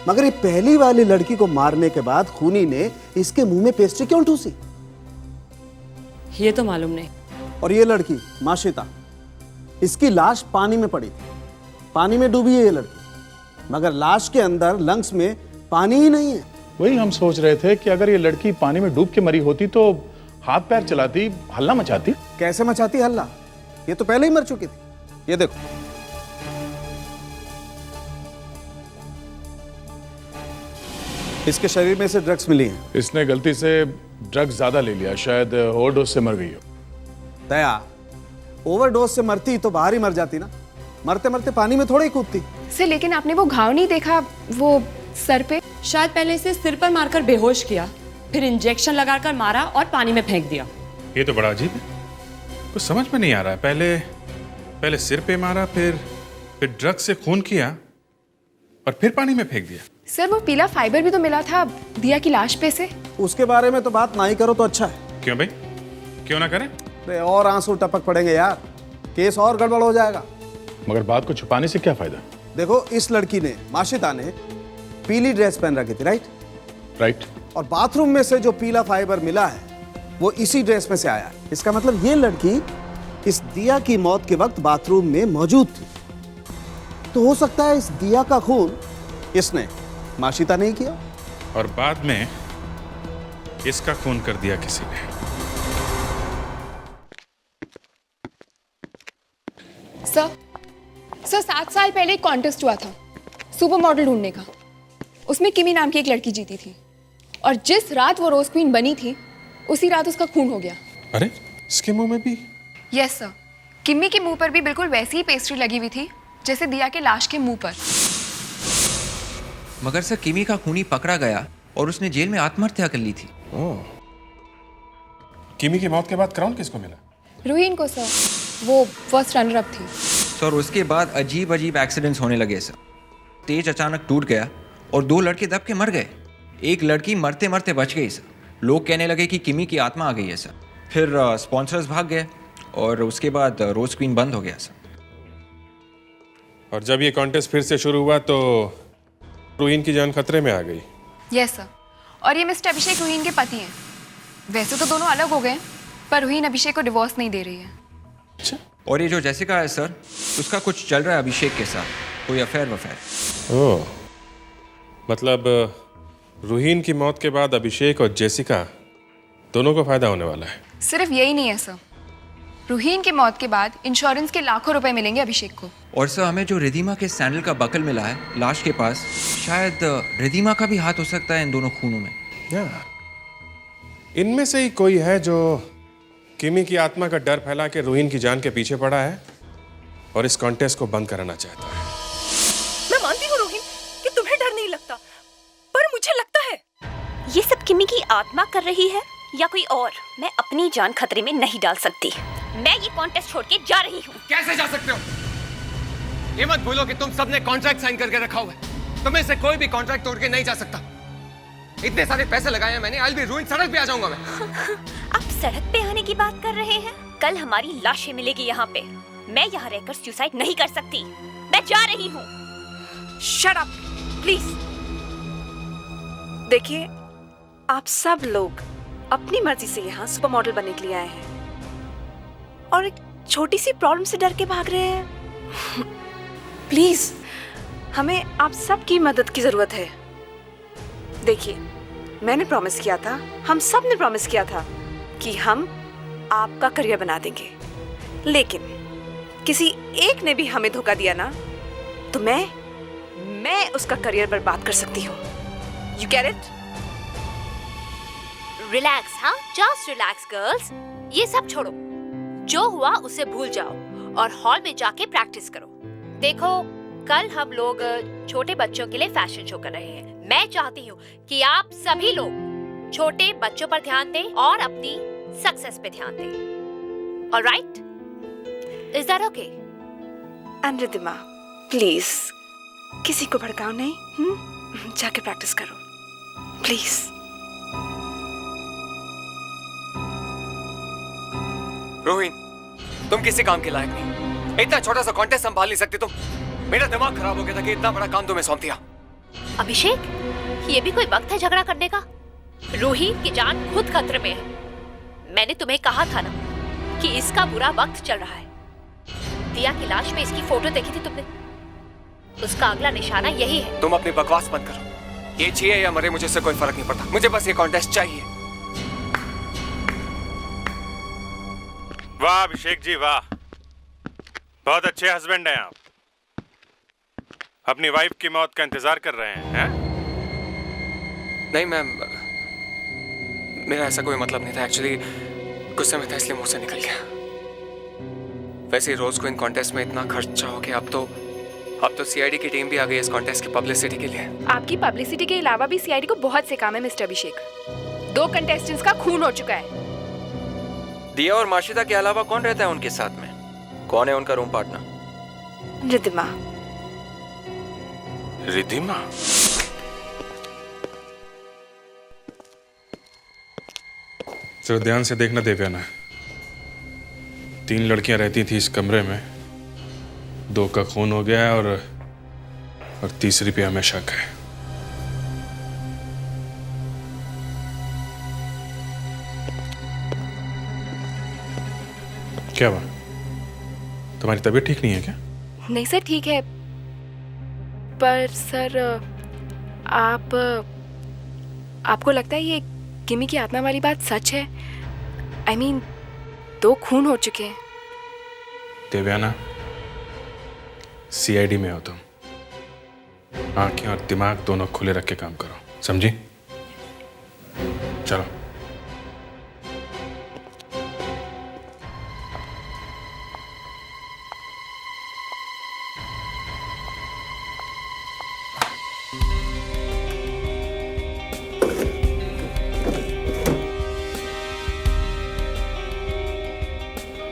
मगर ये पहली वाली लड़की को मारने के बाद खूनी ने इसके मुंह में पेस्ट्री क्यों ठूसी? ये तो मालूम नहीं। और ये लड़की माशिता, इसकी लाश पानी में पड़ी थी, पानी में डूबी है ये लड़की, मगर लाश के अंदर लंग्स में पानी ही नहीं है। वही हम सोच रहे थे कि अगर ये लड़की पानी में डूब के मरी होती तो हाथ पैर चलाती, हल्ला मचाती। कैसे मचाती हल्ला? ये तो पहले ही मर चुकी थी। ये देखो, इसके शरीर में से ड्रग्स मिली हैं। इसने गलती से ड्रग्स ज्यादा ले लिया, शायद ओवरडोज से मर गई हो। दया, ओवरडोज से मरती तो बाहर ही मर जाती ना, मरते मरते पानी में थोड़ा ही कूदती। सर लेकिन आपने वो घाव नहीं देखा वो सर पे? शायद पहले इसे सिर पर मारकर बेहोश किया, फिर इंजेक्शन लगाकर मारा और पानी में फेंक दिया। ये तो बड़ा अजीब है, कुछ समझ में नहीं आ रहा है। पहले सिर पे मारा, फिर ड्रग्स से खून किया और फिर पानी में फेंक दिया। सर वो पीला फाइबर भी तो मिला था दिया की लाश पे से। उसके बारे में तो बात ना ही करो तो अच्छा है। क्यों भाई, क्यों ना करें? अरे और आंसू टपक पड़ेंगे यार, केस और गड़बड़ हो जाएगा। मगर बात को छुपाने से क्या फायदा? देखो इस लड़की ने, माशिता ने, पीली ड्रेस पहन रखी थी, राइट? और बाथरूम में से जो पीला फाइबर मिला है वो इसी ड्रेस में से आया है। इसका मतलब ये लड़की इस दिया की मौत के वक्त बाथरूम में मौजूद थी। तो हो सकता है इस दिया का खून इसने, माशिता ने ही किया, और बाद में इसका खून कर दिया किसी ने। सर सर 7 साल पहले एक कॉन्टेस्ट हुआ था सुपर मॉडल ढूंढने का। उसमें किमी नाम की एक लड़की जीती थी और जिस रात वो रोज क्वीन बनी थी उसी रात उसका खून हो गया। अरे इसके मुंह में भी? यस सर, किमी के मुंह पर भी बिल्कुल वैसी ही पेस्ट्री लगी हुई थी जैसे दिया के लाश के मुंह पर। मगर सर किमी का खूनी पकड़ा गया और उसने जेल में आत्महत्या कर ली थी। ओह। किमी की मौत के बाद क्राउन किसको मिला? रूहीन को सर, वो फर्स्ट रनर अप थी। सर उसके बाद अजीब अजीब एक्सीडेंट्स होने लगे सर। स्टेज अचानक टूट गया और 2 लड़के दब के मर गए। एक लड़की मरते मरते बच गई सर। लोग कहने लगे कि किमी की आत्मा आ गई है सर। फिर स्पॉन्सर्स भाग गए और उसके बाद रोज क्वीन बंद हो गया सर। और जब ये कॉन्टेस्ट फिर से शुरू हुआ तो रूहीन की जान खतरे में आ गई। यस सर, और ये मिस्टर अभिषेक रूहीन के पति हैं। वैसे तो दोनों अलग हो गए पर रूहीन अभिषेक को डिवोर्स नहीं दे रही है। अच्छा। और ये जो जेसिका है सर, उसका कुछ चल रहा है अभिषेक के साथ, कोई अफेयर वफेयर। ओह, मतलब रूहीन की मौत के बाद अभिषेक और जेसिका दोनों को फायदा होने वाला है। सिर्फ यही नहीं है सर, रूहीन की मौत के बाद इंश्योरेंस के लाखों रुपए मिलेंगे अभिषेक को। और सर हमें जो रिधिमा के सैंडल का बकल मिला है लाश के पास, शायद रिधिमा का भी हाथ हो सकता है इन दोनों खूनों में। इनमें से ही कोई है जो किमी की आत्मा का डर फैला के रूहीन की जान के पीछे पड़ा है और इस कॉन्टेस्ट को बंद कराना चाहता है। मैं मानती हूँ रोहिन कि तुम्हें डर नहीं लगता, पर मुझे लगता है ये सब किमी की आत्मा कर रही है या कोई और। मैं अपनी जान खतरे में नहीं डाल सकती। मैं ये कॉन्टेस्ट छोड़ के जा रही हूँ। कैसे जा सकते हो? ये मत भूलो कि तुम सबने कॉन्ट्रैक्ट साइन करके रखा हुआ है। तुम्हें से कोई भी कॉन्ट्रैक्ट तोड़ के नहीं जा सकता। इतने सारे पैसे लगाए हैं मैंने, I'll be ruined, सड़क पे आ जाऊंगा मैं। आप सड़क पे आने की बात कर रहे हैं? कल हमारी लाशें मिलेगी यहाँ पे। मैं यहाँ रहकर सुसाइड नहीं कर सकती। मैं जा रही हूँ। Shut up please. देखिए, आप सब लोग अपनी मर्जी से यहाँ सुपर मॉडल बनने के लिए आए हैं और एक छोटी सी प्रॉब्लम से डर के भाग रहे हैं। प्लीज, हमें आप सबकी मदद की जरूरत है। देखिए, मैंने प्रॉमिस किया था, हम सब ने प्रॉमिस किया था कि हम आपका करियर बना देंगे, लेकिन किसी एक ने भी हमें धोखा दिया ना, तो मैं उसका करियर बर्बाद कर सकती हूँ। You get it? रिलैक्स, हाँ, जस्ट रिलैक्स गर्ल्स। ये सब छोड़ो, जो हुआ उसे भूल जाओ और हॉल में जाके प्रैक्टिस करो। देखो, कल हम लोग छोटे बच्चों के लिए फैशन शो कर रहे हैं। मैं चाहती हूँ कि आप सभी लोग छोटे बच्चों पर ध्यान दें और अपनी सक्सेस पे ध्यान दें। Alright? Is that okay? And Ridhima, please किसी को भड़काओ नहीं। जाके प्रैक्टिस करो प्लीज। रोहिन, तुम किसी काम के लायक नहीं। इतना छोटा सा कॉन्टेस्ट संभाल नहीं सकती तुम। मेरा दिमाग खराब हो गया था कि इतना बड़ा काम तुम्हें सौंप दिया। अभिषेक, ये भी कोई वक्त है झगड़ा करने का? रूहीन की जान खुद खतरे में है। मैंने तुम्हें कहा था ना कि इसका बुरा वक्त चल रहा है। दिया की लाश में इसकी फोटो देखी थी तुमने? उसका अगला निशाना यही है। तुम अपनी बकवास बंद करो। ये जिए या मरे मुझे से कोई फर्क नहीं पड़ता। मुझे बस ये कॉन्टेस्ट चाहिए। वाह अभिषेक जी, वाह, बहुत अच्छे हस्बैंड हैं आप। अपनी वाइफ की मौत का इंतजार कर रहे हैं? नहीं मैम, मेरा ऐसा कोई मतलब नहीं था। एक्चुअली गुस्से में था इसलिए मुंह से निकल गया। वैसे रोज को इन कॉन्टेस्ट में इतना खर्चा हो गया। अब तो सीआईडी की टीम भी आ गई इस कॉन्टेस्ट की पब्लिसिटी के लिए। आपकी पब्लिसिटी के अलावा भी सीआईडी को बहुत से काम है मिस्टर अभिषेक। 2 कंटेस्टेंट्स का खून हो चुका है। दिया और माशिदा के अलावा कौन रहता है उनके साथ में? कौन है उनका रूम पार्टनर? रिधिमा। रिधिमा? तो ध्यान से देखना देवयाना, 3 लड़कियां रहती थी इस कमरे में, 2 का खून हो गया है और तीसरी पे हमें शक है। क्या बात, तुम्हारी तबीयत ठीक नहीं है क्या? नहीं सर, ठीक है, पर सर आपको लगता है ये किमी की आत्मा वाली बात सच है? I mean, 2 खून हो चुके हैं। देवयाना, सीआईडी में हो तुम। आंखें और दिमाग दोनों खुले रख के काम करो, समझी? चलो।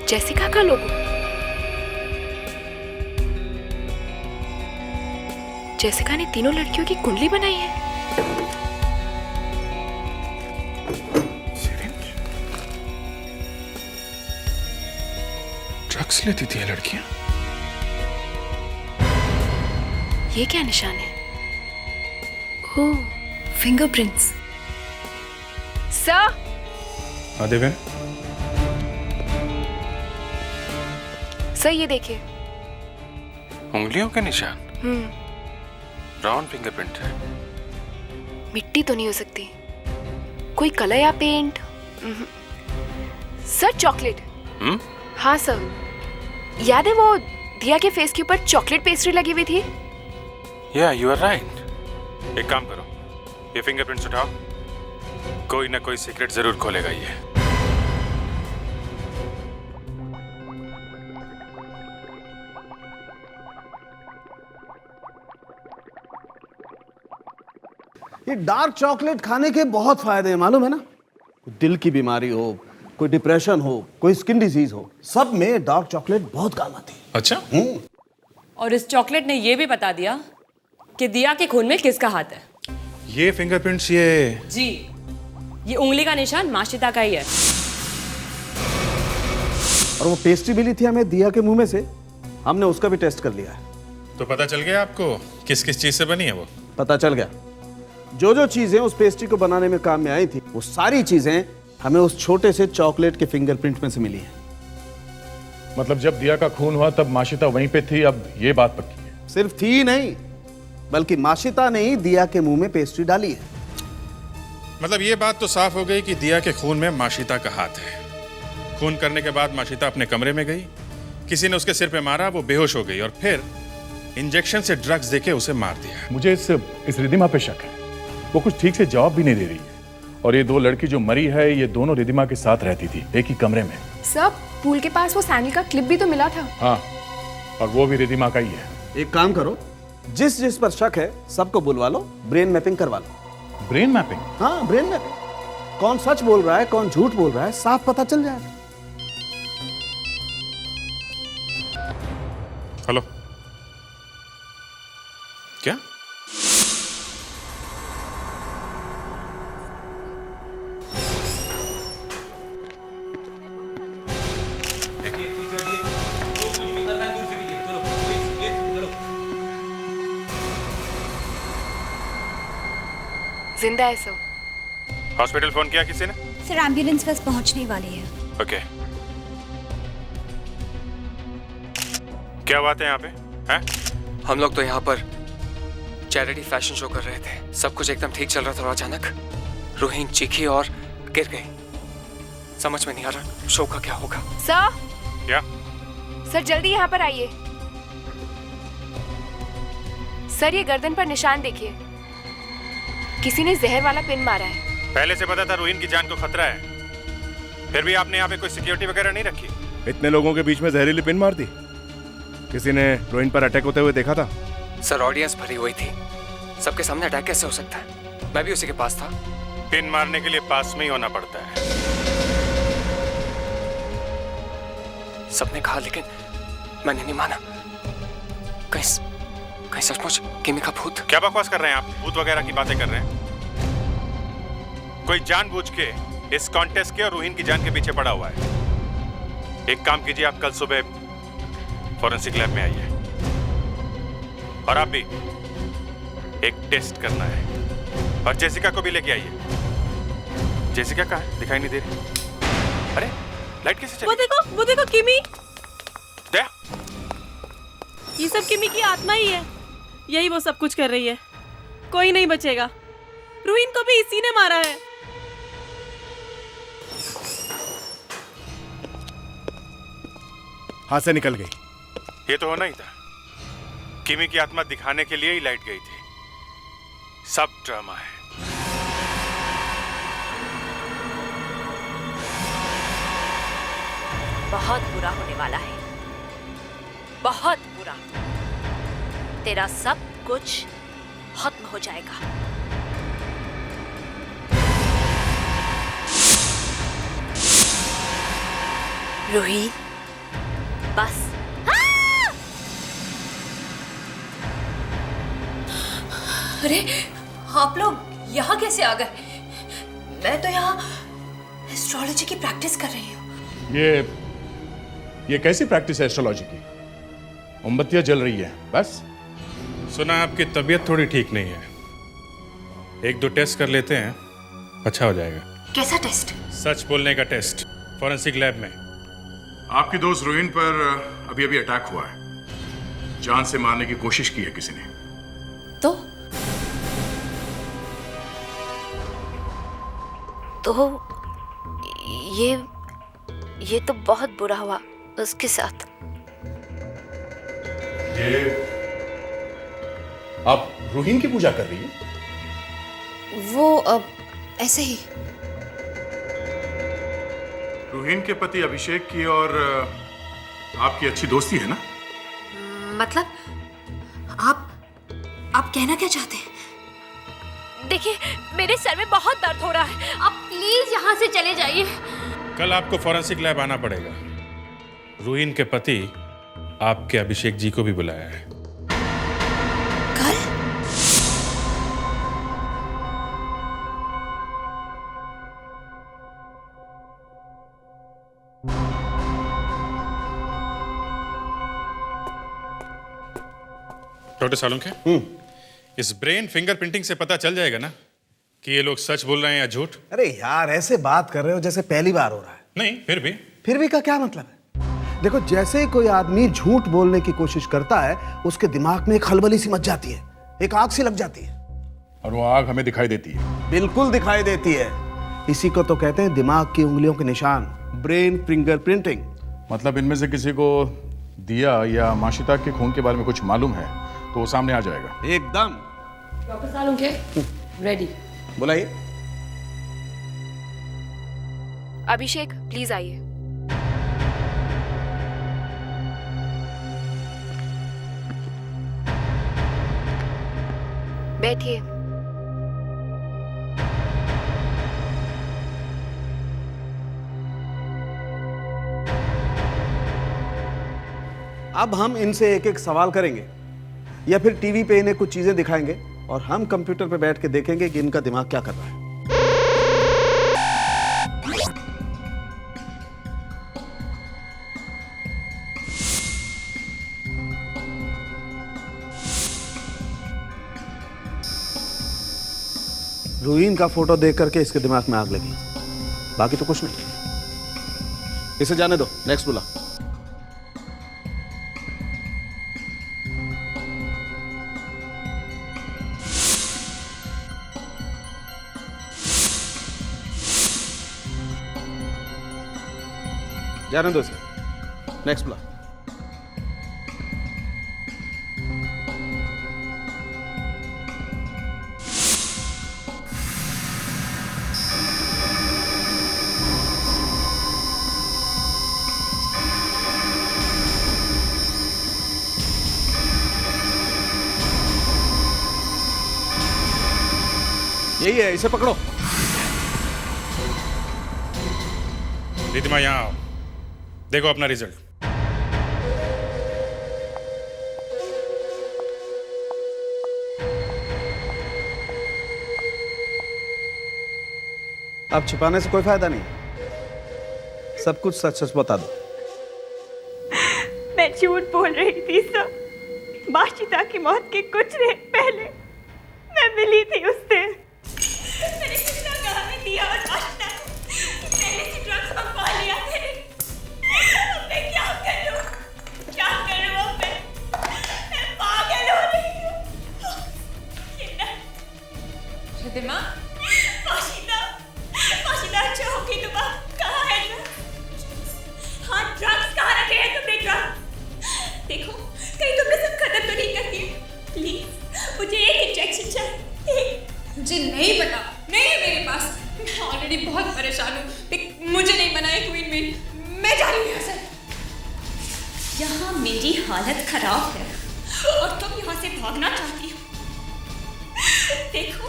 जेसिका का लोगो। जेसिका ने तीनों लड़कियों की कुंडली बनाई है। ड्रग्स लेती थी ये लड़कियां। ये क्या निशान है? ओह, फिंगरप्रिंट्स। सर। हाँ देवेन। सर ये देखिए। उंगलियों के निशान। ब्राउन फिंगरप्रिंट है। मिट्टी तो नहीं हो सकती, कोई कलर या पेंट। Sir chocolate. हाँ सर, याद है वो दिया के फेस के ऊपर चॉकलेट पेस्ट्री लगी हुई थी? या यू आर राइट। एक काम करो, ये फिंगरप्रिंट्स उठाओ, कोई ना कोई सीक्रेट जरूर खोलेगा ये। ये डार्क चॉकलेट खाने के बहुत फायदे हैं, मालूम है ना? दिल की बीमारी हो, कोई डिप्रेशन हो, कोई स्किन डिजीज हो, सब में डार्क चॉकलेट बहुत काम आती है। अच्छा। और इस चॉकलेट ने ये भी बता दिया कि दिया के खून में किसका हाथ है। ये फिंगरप्रिंट्स ये जी, ये उंगली का निशान माशिता का ही है। और वो पेस्ट्री मिली थी हमें दिया के मुंह में से, हमने उसका भी टेस्ट कर लिया है। तो पता चल गया आपको किस किस चीज से बनी है वो? पता चल गया। जो जो चीजें उस पेस्ट्री को बनाने में काम में आई थी, वो सारी चीजें हमें उस छोटे से चॉकलेट के फिंगरप्रिंट में से मिली हैं। मतलब जब दिया का खून हुआ तब माशिता वहीं पे थी, अब ये बात पक्की है? सिर्फ थी ही नहीं, बल्कि माशिता ने ही दिया के मुंह में पेस्ट्री डाली है। मतलब ये बात तो साफ हो गई कि दिया के खून में माशिता का हाथ है। खून करने के बाद माशिता अपने कमरे में गई, किसी ने उसके सिर पे मारा, वो बेहोश हो गई और फिर इंजेक्शन से ड्रग्स देके उसे मार दिया। मुझे इस रिधिमा पे शक है, वो कुछ ठीक से जवाब भी नहीं दे रही है। और ये दो लड़की जो मरी है, ये दोनों रिधिमा के साथ रहती थी, एक ही कमरे में। सब पूल के पास वो सैंडल का क्लिप भी तो मिला था। हाँ, और वो भी रिधिमा का ही है। एक काम करो, जिस जिस पर शक है सबको बुलवा लो, ब्रेन मैपिंग करवा लो। Brain mapping? हाँ, ब्रेन मैपिंग। कौन सच बोल रहा है, कौन झूठ बोल रहा है, साफ पता चल जाएगा। हेलो, क्या? जिंदा है सर। हॉस्पिटल फोन किया किसी ने? सर एम्बुलेंस बस पहुंचने वाली है। ओके। क्या बात है यहाँ पे? हैं? हम लोग तो यहाँ पर चैरिटी फैशन शो कर रहे थे, सब कुछ एकदम ठीक चल रहा था और अचानक रोहिन चीखी और गिर गई। समझ में नहीं आ रहा शो का क्या होगा। सर। क्या? सर जल्दी यहाँ पर आइए। सर ये गर्दन पर निशान देखिए, किसी ने जहर वाला पिन मारा है। पहले से पता था रोहिन की जान को खतरा है, फिर भी आपने यहाँ पे कोई सिक्योरिटी वगैरह नहीं रखी? इतने लोगों के बीच में जहरीली पिन मार दी? किसी ने रोहिन पर अटैक होते हुए देखा था? सर ऑडियंस भरी हुई थी, सबके सामने अटैक कैसे हो सकता है? मैं भी उसी के पास था। पिन मारने के लिए पास में ही होना पड़ता है। सबने कहा लेकिन मैंने नहीं माना। कहीं सचमुच किमी का भूत? क्या बकवास कर रहे हैं आप? भूत वगैरह की बातें कर रहे हैं? कोई जानबूझ के इस कॉन्टेस्ट के और रोहिन की जान के पीछे पड़ा हुआ है। एक काम कीजिए, आप कल सुबह फॉरेंसिक लैब में आइए और आप भी एक टेस्ट करना है और जेसिका को भी लेके आइए। जेसिका कहाँ है? दिखाई नहीं दे रही। अरे लाइट कैसे चली? वो देखो किमी। दया, ये सब किमी की आत्मा ही है, यही वो सब कुछ कर रही है। कोई नहीं बचेगा। रोहिन को भी इसी ने मारा है। हाथ से निकल गई। ये तो होना ही था। किमी की आत्मा दिखाने के लिए ही लाइट गई थी। सब ड्रामा है। बहुत बुरा होने वाला है, बहुत बुरा। तेरा सब कुछ खत्म हो जाएगा। रोहित, बस। अरे आप लोग यहाँ कैसे आ गए? मैं तो यहाँ एस्ट्रोलॉजी की प्रैक्टिस कर रही हूँ। ये कैसी प्रैक्टिस है एस्ट्रोलॉजी की? मोमबत्तियां जल रही है बस। सुना आपकी तबीयत थोड़ी ठीक नहीं है, 1-2 टेस्ट कर लेते हैं, अच्छा हो जाएगा। कैसा टेस्ट? सच बोलने का टेस्ट, फॉरेंसिक लैब में। आपकी दोस्त रोहिन पर अभी अभी अटैक हुआ है। जान से मारने की कोशिश की है किसी ने। तो ये तो बहुत बुरा हुआ उसके साथ। ये आप रोहिन की पूजा कर रही हैं? वो अब ऐसे ही। रोहिन के पति अभिषेक की और आपकी अच्छी दोस्ती है ना? मतलब आप कहना क्या चाहते हैं? देखिए, मेरे सर में बहुत दर्द हो रहा है, आप प्लीज यहाँ से चले जाइए। कल आपको फॉरेंसिक लैब आना पड़ेगा। रोहिन के पति आपके अभिषेक जी को भी बुलाया है। डॉक्टर सालुंखे, इस ब्रेन फिंगरप्रिंटिंग से पता चल जाएगा ना कि ये लोग सच बोल रहे हैं या झूठ? अरे यार, ऐसे बात कर रहे हो जैसे पहली बार हो रहा है। नहीं, फिर भी का क्या मतलब है? देखो, जैसे ही कोई आदमी झूठ बोलने की कोशिश करता है, उसके दिमाग में एक खलबली सी मच जाती है, एक आग सी लग जाती है। और वो आग हमें दिखाई देती है। बिल्कुल दिखाई देती है। इसी को तो कहते हैं दिमाग की उंगलियों के निशान, ब्रेन फिंगरप्रिंटिंग। मतलब इनमें से किसी को दिया या माशिता के खून के बारे में कुछ मालूम है तो वो सामने आ जाएगा। एकदम। Doctor Salunkhe, ready. बुलाइए। अभिषेक, प्लीज आइए। बैठिए। अब हम इनसे एक एक सवाल करेंगे या फिर टीवी पे इन्हें कुछ चीजें दिखाएंगे और हम कंप्यूटर पे बैठ के देखेंगे कि इनका दिमाग क्या कर रहा है। रोहिन का फोटो देख करके इसके दिमाग में आग लगी, बाकी तो कुछ नहीं। इसे जाने दो, नेक्स्ट बुला। जाने दो इसे, नेक्स्ट बुला। यही है, इसे पकड़ो। रिधिमा, यहाँ आओ, देखो अपना रिजल्ट। अब छिपाने से कोई फायदा नहीं, सब कुछ सच सच बता दो। मैं झूठ बोल रही थी सर। माशिता की मौत के कुछ देर पहले मैं मिली थी उससे। मैंने कितना गहने दिया और माशिता को पहले से ड्रग्स मंगवा लिया थे। अब मैं क्या करूं? अब मैं पागल हो रही हूं। रिधिमा, माशिता अच्छा होगी। तुम कहाँ है ड्रग्स? हाँ, ड्रग्स कहाँ रखे हैं तुमने? ड्रग्स देखो, कहीं तुमने सब खत्म तो नहीं कर दिए। खराब है और तुम यहाँ से भागना चाहती हो। देखो,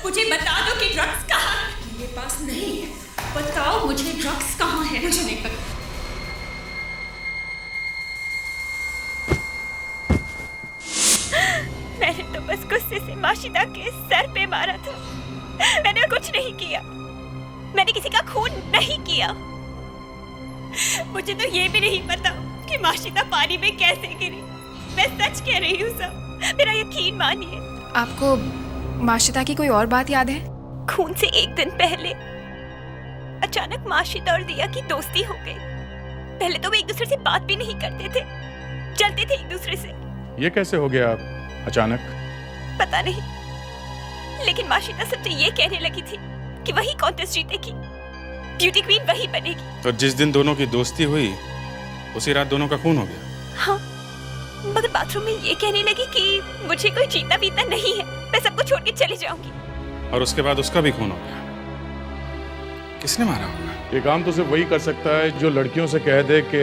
मुझे बता दो कि ड्रग्स कहाँ है। मेरे पास नहीं है। बताओ मुझे ड्रग्स कहाँ है। मुझे नहीं पता। मैंने तो बस गुस्से से माशिदा के सर पे मारा था। मैंने कुछ नहीं किया। मैंने किसी का खून नहीं किया। मुझे तो ये भी नहीं पता कि माशिदा पानी में कैसे गिरी। मैं सच कह रही हूँ सब, मेरा यकीन मानिए। आपको माशिदा की कोई और बात याद है? खून से एक दिन पहले अचानक माशिदा और दिया की दोस्ती हो गई। पहले तो वो एक दूसरे से बात भी नहीं करते थे, चलते थे एक दूसरे से। ये कैसे हो गया अचानक? पता नहीं, लेकिन माशिदा सबसे ये कहने लगी थी कि वही कॉन्टेस्ट जीतेगी, ब्यूटी क्वीन वही बनेगी। तो जिस दिन दोनों की दोस्ती हुई उसी रात दोनों का खून हो गया? हाँ, मगर बाथरूम में ये कहने लगी कि मुझे कोई जीतना पीता नहीं है, मैं सबको छोड़ के चली जाऊंगी। और उसके बाद उसका भी खून हो गया। किसने मारा होगा? ये काम तो सिर्फ वही कर सकता है जो लड़कियों से कह दे कि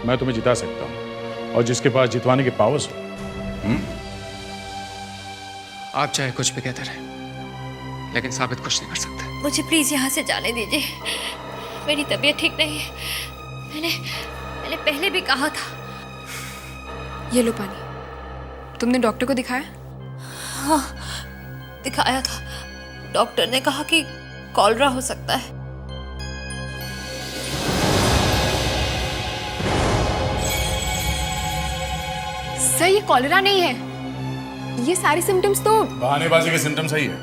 मैं तुम्हें जिता सकता हूँ और जिसके पास जितवाने के पावर्स हो। आप चाहे कुछ भी कहते रहे, लेकिन साबित कुछ नहीं कर सकते। मुझे प्लीज यहाँ से जाने दीजिए। मेरी तबीयत ठीक नहीं है। मैंने पहले भी कहा था। ये लो पानी। तुमने डॉक्टर को दिखाया? हाँ, दिखाया था। डॉक्टर ने कहा कि कॉलरा हो सकता है। सर, ये कॉलरा नहीं है। ये सारे सिम्टम्स तो बहानेबाजी के सिम्टम्स ही है।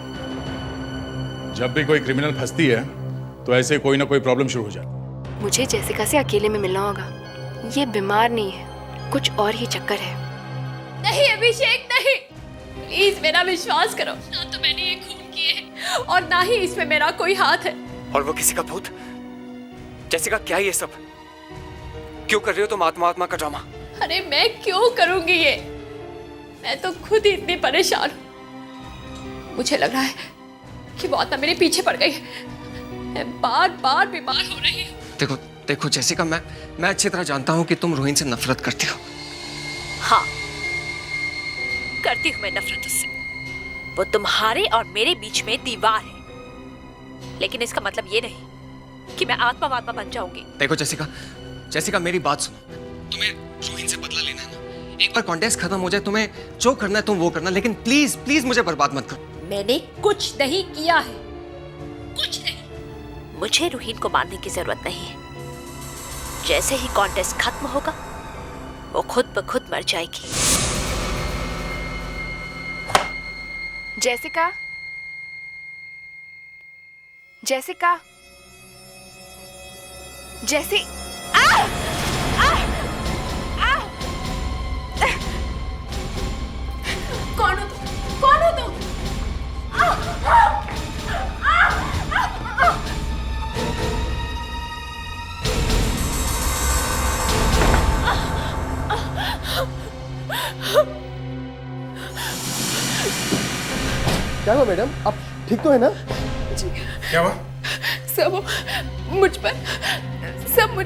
जब भी कोई क्रिमिनल फंसती है तो ऐसे कोई ना कोई प्रॉब्लम शुरू हो जाती। मुझे जेसिका से अकेले में मिलना होगा। ये बीमार नहीं है, कुछ और ही चक्कर है। नहीं अभिषेक, नहीं, प्लीज मेरा विश्वास करो। ना तो मैंने ये खून किए हैं और ना ही इसमें मेरा कोई हाथ है। और वो किसी का भूत? जेसिका, क्या ये सब क्यों कर रही हो तुम? आत्मा का ड्रामा। अरे मैं क्यों करूंगी ये? मैं तो खुद ही इतनी परेशान हूँ। मुझे लग रहा है कि वो आत्मा मेरे पीछे पड़ गई है। मैं बार बार बीमार हो रही हूँ। देखो जेसिका, मैं अच्छी तरह जानता हूँ कि तुम रोहिन से नफरत करती हो। हाँ, करती हूँ मैं नफरत उससे। वो तुम्हारे और मेरे बीच में दीवार है, लेकिन इसका मतलब ये नहीं कि मैं आत्मा बन जाऊंगी। देखो जेसिका, मेरी बात सुनो। तुम्हें रोहिन से बदला लेना है ना? एक बार कॉन्टेस्ट खत्म हो जाए, तुम्हें जो करना है तुम वो करना, लेकिन प्लीज प्लीज मुझे बर्बाद मत करो। मैंने कुछ नहीं किया है, कुछ नहीं। मुझे रोहिन को मारने की जरूरत नहीं है। जैसे ही कॉन्टेस्ट खत्म होगा, वो खुद ब खुद मर जाएगी। जेसिका, जेसिका, जेसी कौन हो तुम? कौन हो तुम? क्या हुआ मैडम? आप ठीक तो है ना? जी। क्या हुआ? सब मुझ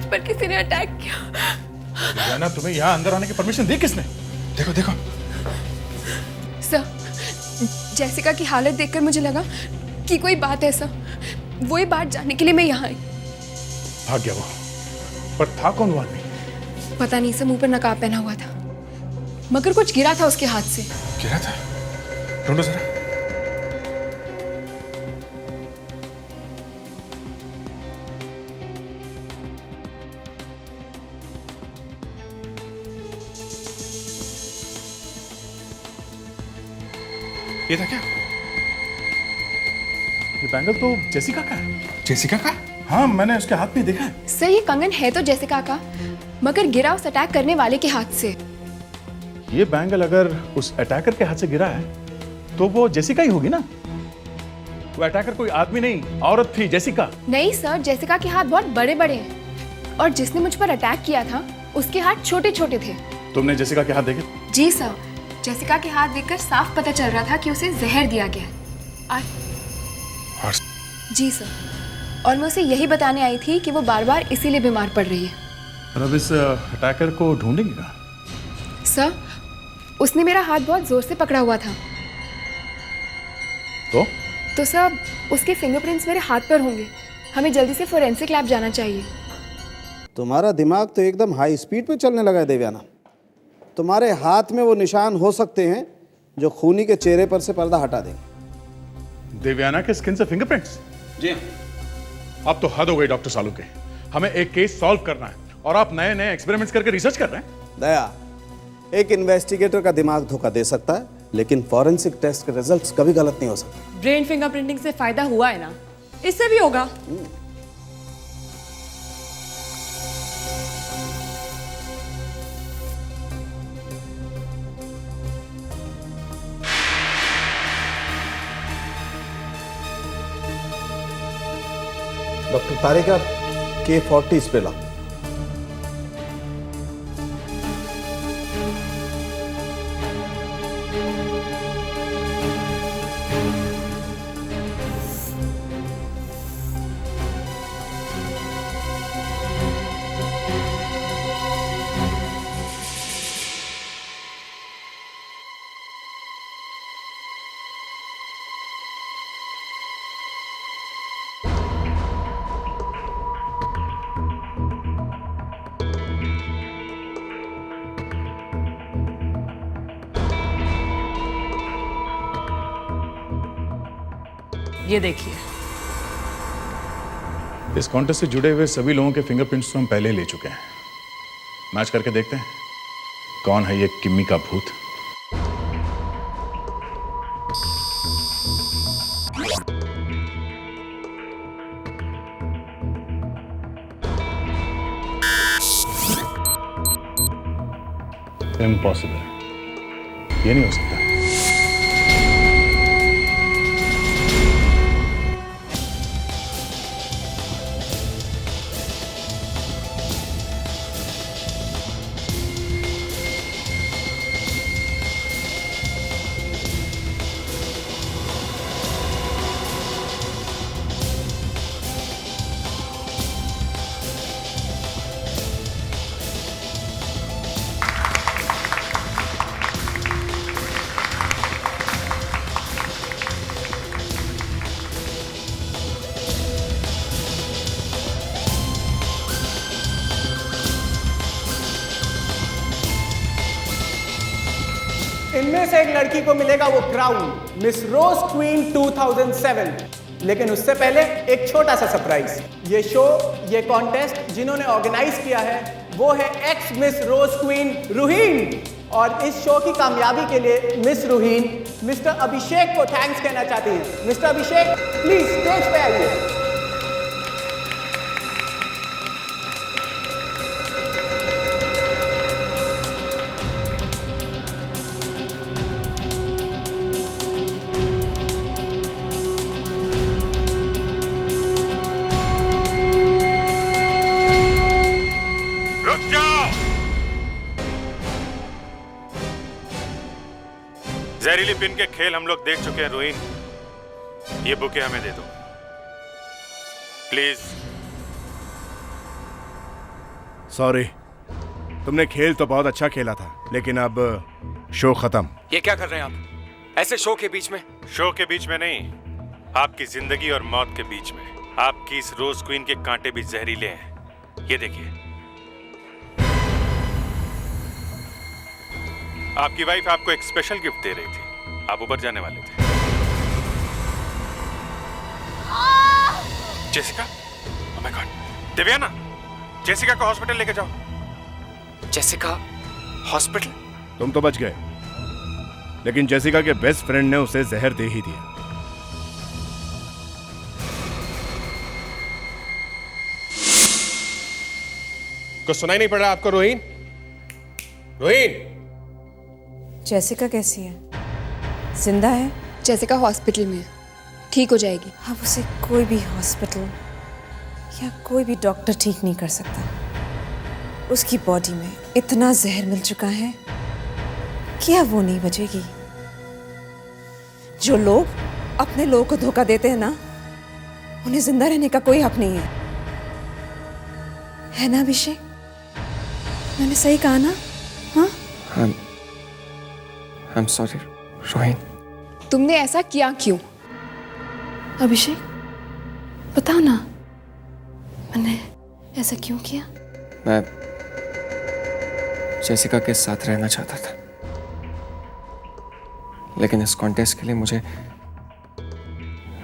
पर किसी ने अटैक किया। ना, तुम्हें यहाँ अंदर आने की परमिशन दी किसने? देखो। सर, जेसिका की हालत देखकर मुझे लगा कि कोई बात है सर। वही बात जानने के लिए मैं यहाँ आई। भाग गया वो, पर था कौन वो आदमी? पता नहीं सर, मुंह पर नकाब पहना हुआ था, मगर कुछ गिरा था उसके हाथ से। गिरा था? ढूंढो जरा। ये था क्या? ये बैंगल तो जेसिका का है। जेसिका का? हाँ, मैंने उसके हाथ में देखा है। सर, ये कंगन है तो जेसिका का, मगर गिरा उस अटैक करने वाले के हाथ से। ये बैंगल अगर उस अटैकर के हाथ से गिरा है तो वो जेसिका ही होगी ना? वो अटैकर कोई आदमी नहीं, औरत थी, जेसिका। नहीं सर, जेसिका के हाथ बहुत बड़े बड़े हैं और जिसने मुझ पर अटैक किया था उसके हाथ छोटे छोटे थे। तुमने जेसिका के हाथ देखे? जी सर, जेसिका के हाथ देखकर साफ पता चल रहा था कि उसे जहर दिया गया है। जी सर, और मैं उसे यही बताने आई थी कि वो बार बार इसीलिए बीमार पड़ रही है। और अब इस अटैकर को ढूंढेंगे कहाँ? सर, उसने मेरा हाथ बहुत जोर से पकड़ा हुआ था। तो सर, उसके फिंगरप्रिंट्स मेरे हाथ पर होंगे। हमें जल्दी से फोरेंसिक लैब जाना चाहिए। तुम्हारा दिमाग तो एकदम हाई स्पीड पे चलने लगा है देवयाना। तुम्हारे हाथ में वो निशान हो सकते हैं जो खूनी के चेहरे पर से पर्दा हटा देंगे। देवयाना के स्किन से फिंगरप्रिंट्स? जी। अब तो हद हो गई डॉक्टर सालू के। हमें एक केस सॉल्व करना है और आप नए नए एक्सपेरिमेंट्स करके रिसर्च कर रहे हैं। दया, एक इन्वेस्टिगेटर का दिमाग धोखा दे सकता है, लेकिन फॉरेंसिक टेस्ट के रिजल्ट्स कभी गलत नहीं हो सकते। ब्रेन फिंगरप्रिंटिंग से फायदा हुआ है ना, इससे भी होगा। डॉक्टर तारिका, K40 स्प्रे लाओ। ये देखिए, इस कॉन्टेस्ट से जुड़े हुए सभी लोगों के फिंगरप्रिंट्स तो हम पहले ही ले चुके हैं। मैच करके देखते हैं कौन है ये किम्मी का भूत। इम्पॉसिबल, ये नहीं हो सकता। इनमें से एक लड़की को मिलेगा वो क्राउन, मिस रोज क्वीन 2007। लेकिन उससे पहले एक छोटा सा सरप्राइज। ये शो, ये कॉन्टेस्ट जिन्होंने ऑर्गेनाइज किया है वो है एक्स मिस रोज क्वीन रूहीन। और इस शो की कामयाबी के लिए मिस रूहीन मिस्टर अभिषेक को थैंक्स कहना चाहती हैं। मिस्टर अभिषेक, प्लीज स्टेज पे आइए। जहरीली पिन के खेल हम लोग देख चुके हैं रोहिन। ये बुके हमें दे दो प्लीज। सॉरी, तुमने खेल तो बहुत अच्छा खेला था, लेकिन अब शो खत्म। ये क्या कर रहे हैं आप ऐसे शो के बीच में? शो के बीच में नहीं, आपकी जिंदगी और मौत के बीच में। आपकी इस रोज क्वीन के कांटे भी जहरीले हैं। ये देखिए, आपकी वाइफ आपको एक स्पेशल गिफ्ट दे रही थी। आप ऊपर जाने वाले थे। Jessica, oh my God. Devayana, Jessica को हॉस्पिटल लेके जाओ। Jessica hospital? तुम तो बच गए, लेकिन जेसिका के बेस्ट फ्रेंड ने उसे जहर दे ही दिया। कुछ सुनाई नहीं पड़ रहा आपको रोहिन? रोहिन, जेसिका कैसी है? जिंदा है? जेसिका हॉस्पिटल में, ठीक हो जाएगी। अब उसे कोई भी हॉस्पिटल या कोई भी डॉक्टर ठीक नहीं कर सकता। उसकी बॉडी में इतना जहर मिल चुका है कि अब वो नहीं बचेगी। जो लोग अपने लोगों को धोखा देते हैं ना, उन्हें जिंदा रहने का कोई हक नहीं है ना अभिषेक? मैंने सही कहा ना? हाँ I'm sorry, रोहिन। तुमने ऐसा किया क्यों? अभिषेक, बताओ ना, मैंने ऐसा क्यों किया? मैं जेसिका के साथ रहना चाहता था, लेकिन इस कॉन्टेस्ट के लिए मुझे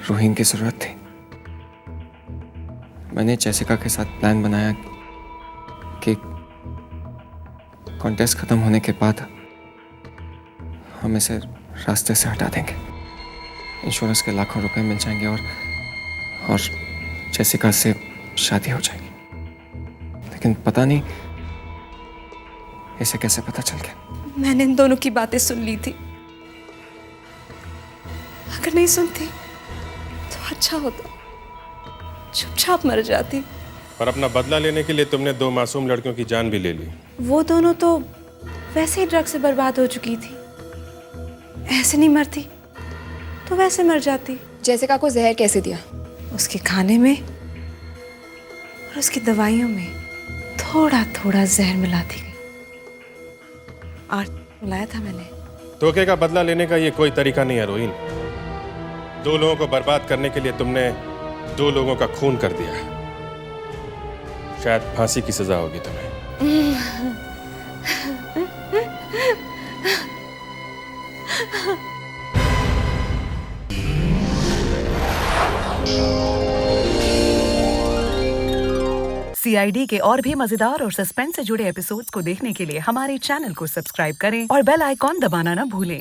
रोहिन की जरूरत थी। मैंने जेसिका के साथ प्लान बनाया कि कॉन्टेस्ट खत्म होने के बाद हम इसे रास्ते से हटा देंगे। इंश्योरेंस के लाखों रुपए मिल जाएंगे और जेसिका से शादी हो जाएगी। लेकिन पता नहीं इसे कैसे पता चल गया। मैंने इन दोनों की बातें सुन ली थी। अगर नहीं सुनती तो अच्छा होता, चुपचाप मर जाती। पर अपना बदला लेने के लिए तुमने 2 मासूम लड़कियों की जान भी ले ली। वो दोनों तो वैसे ही ड्रग से बर्बाद हो चुकी थी। ऐसे नहीं मरती तो वैसे मर जाती। जेसिका को जहर कैसे दिया? उसके खाने में और उसकी दवाइयों में थोड़ा थोड़ा जहर मिलाती गई और मिलाया था मैंने। धोखे का बदला लेने का ये कोई तरीका नहीं है रोहिन। 2 लोगों को बर्बाद करने के लिए तुमने 2 लोगों का खून कर दिया। शायद फांसी की सजा होगी तुम्हें। CID के और भी मजेदार और सस्पेंस से जुड़े एपिसोड्स को देखने के लिए हमारे चैनल को सब्सक्राइब करें और बेल आइकॉन दबाना ना भूलें।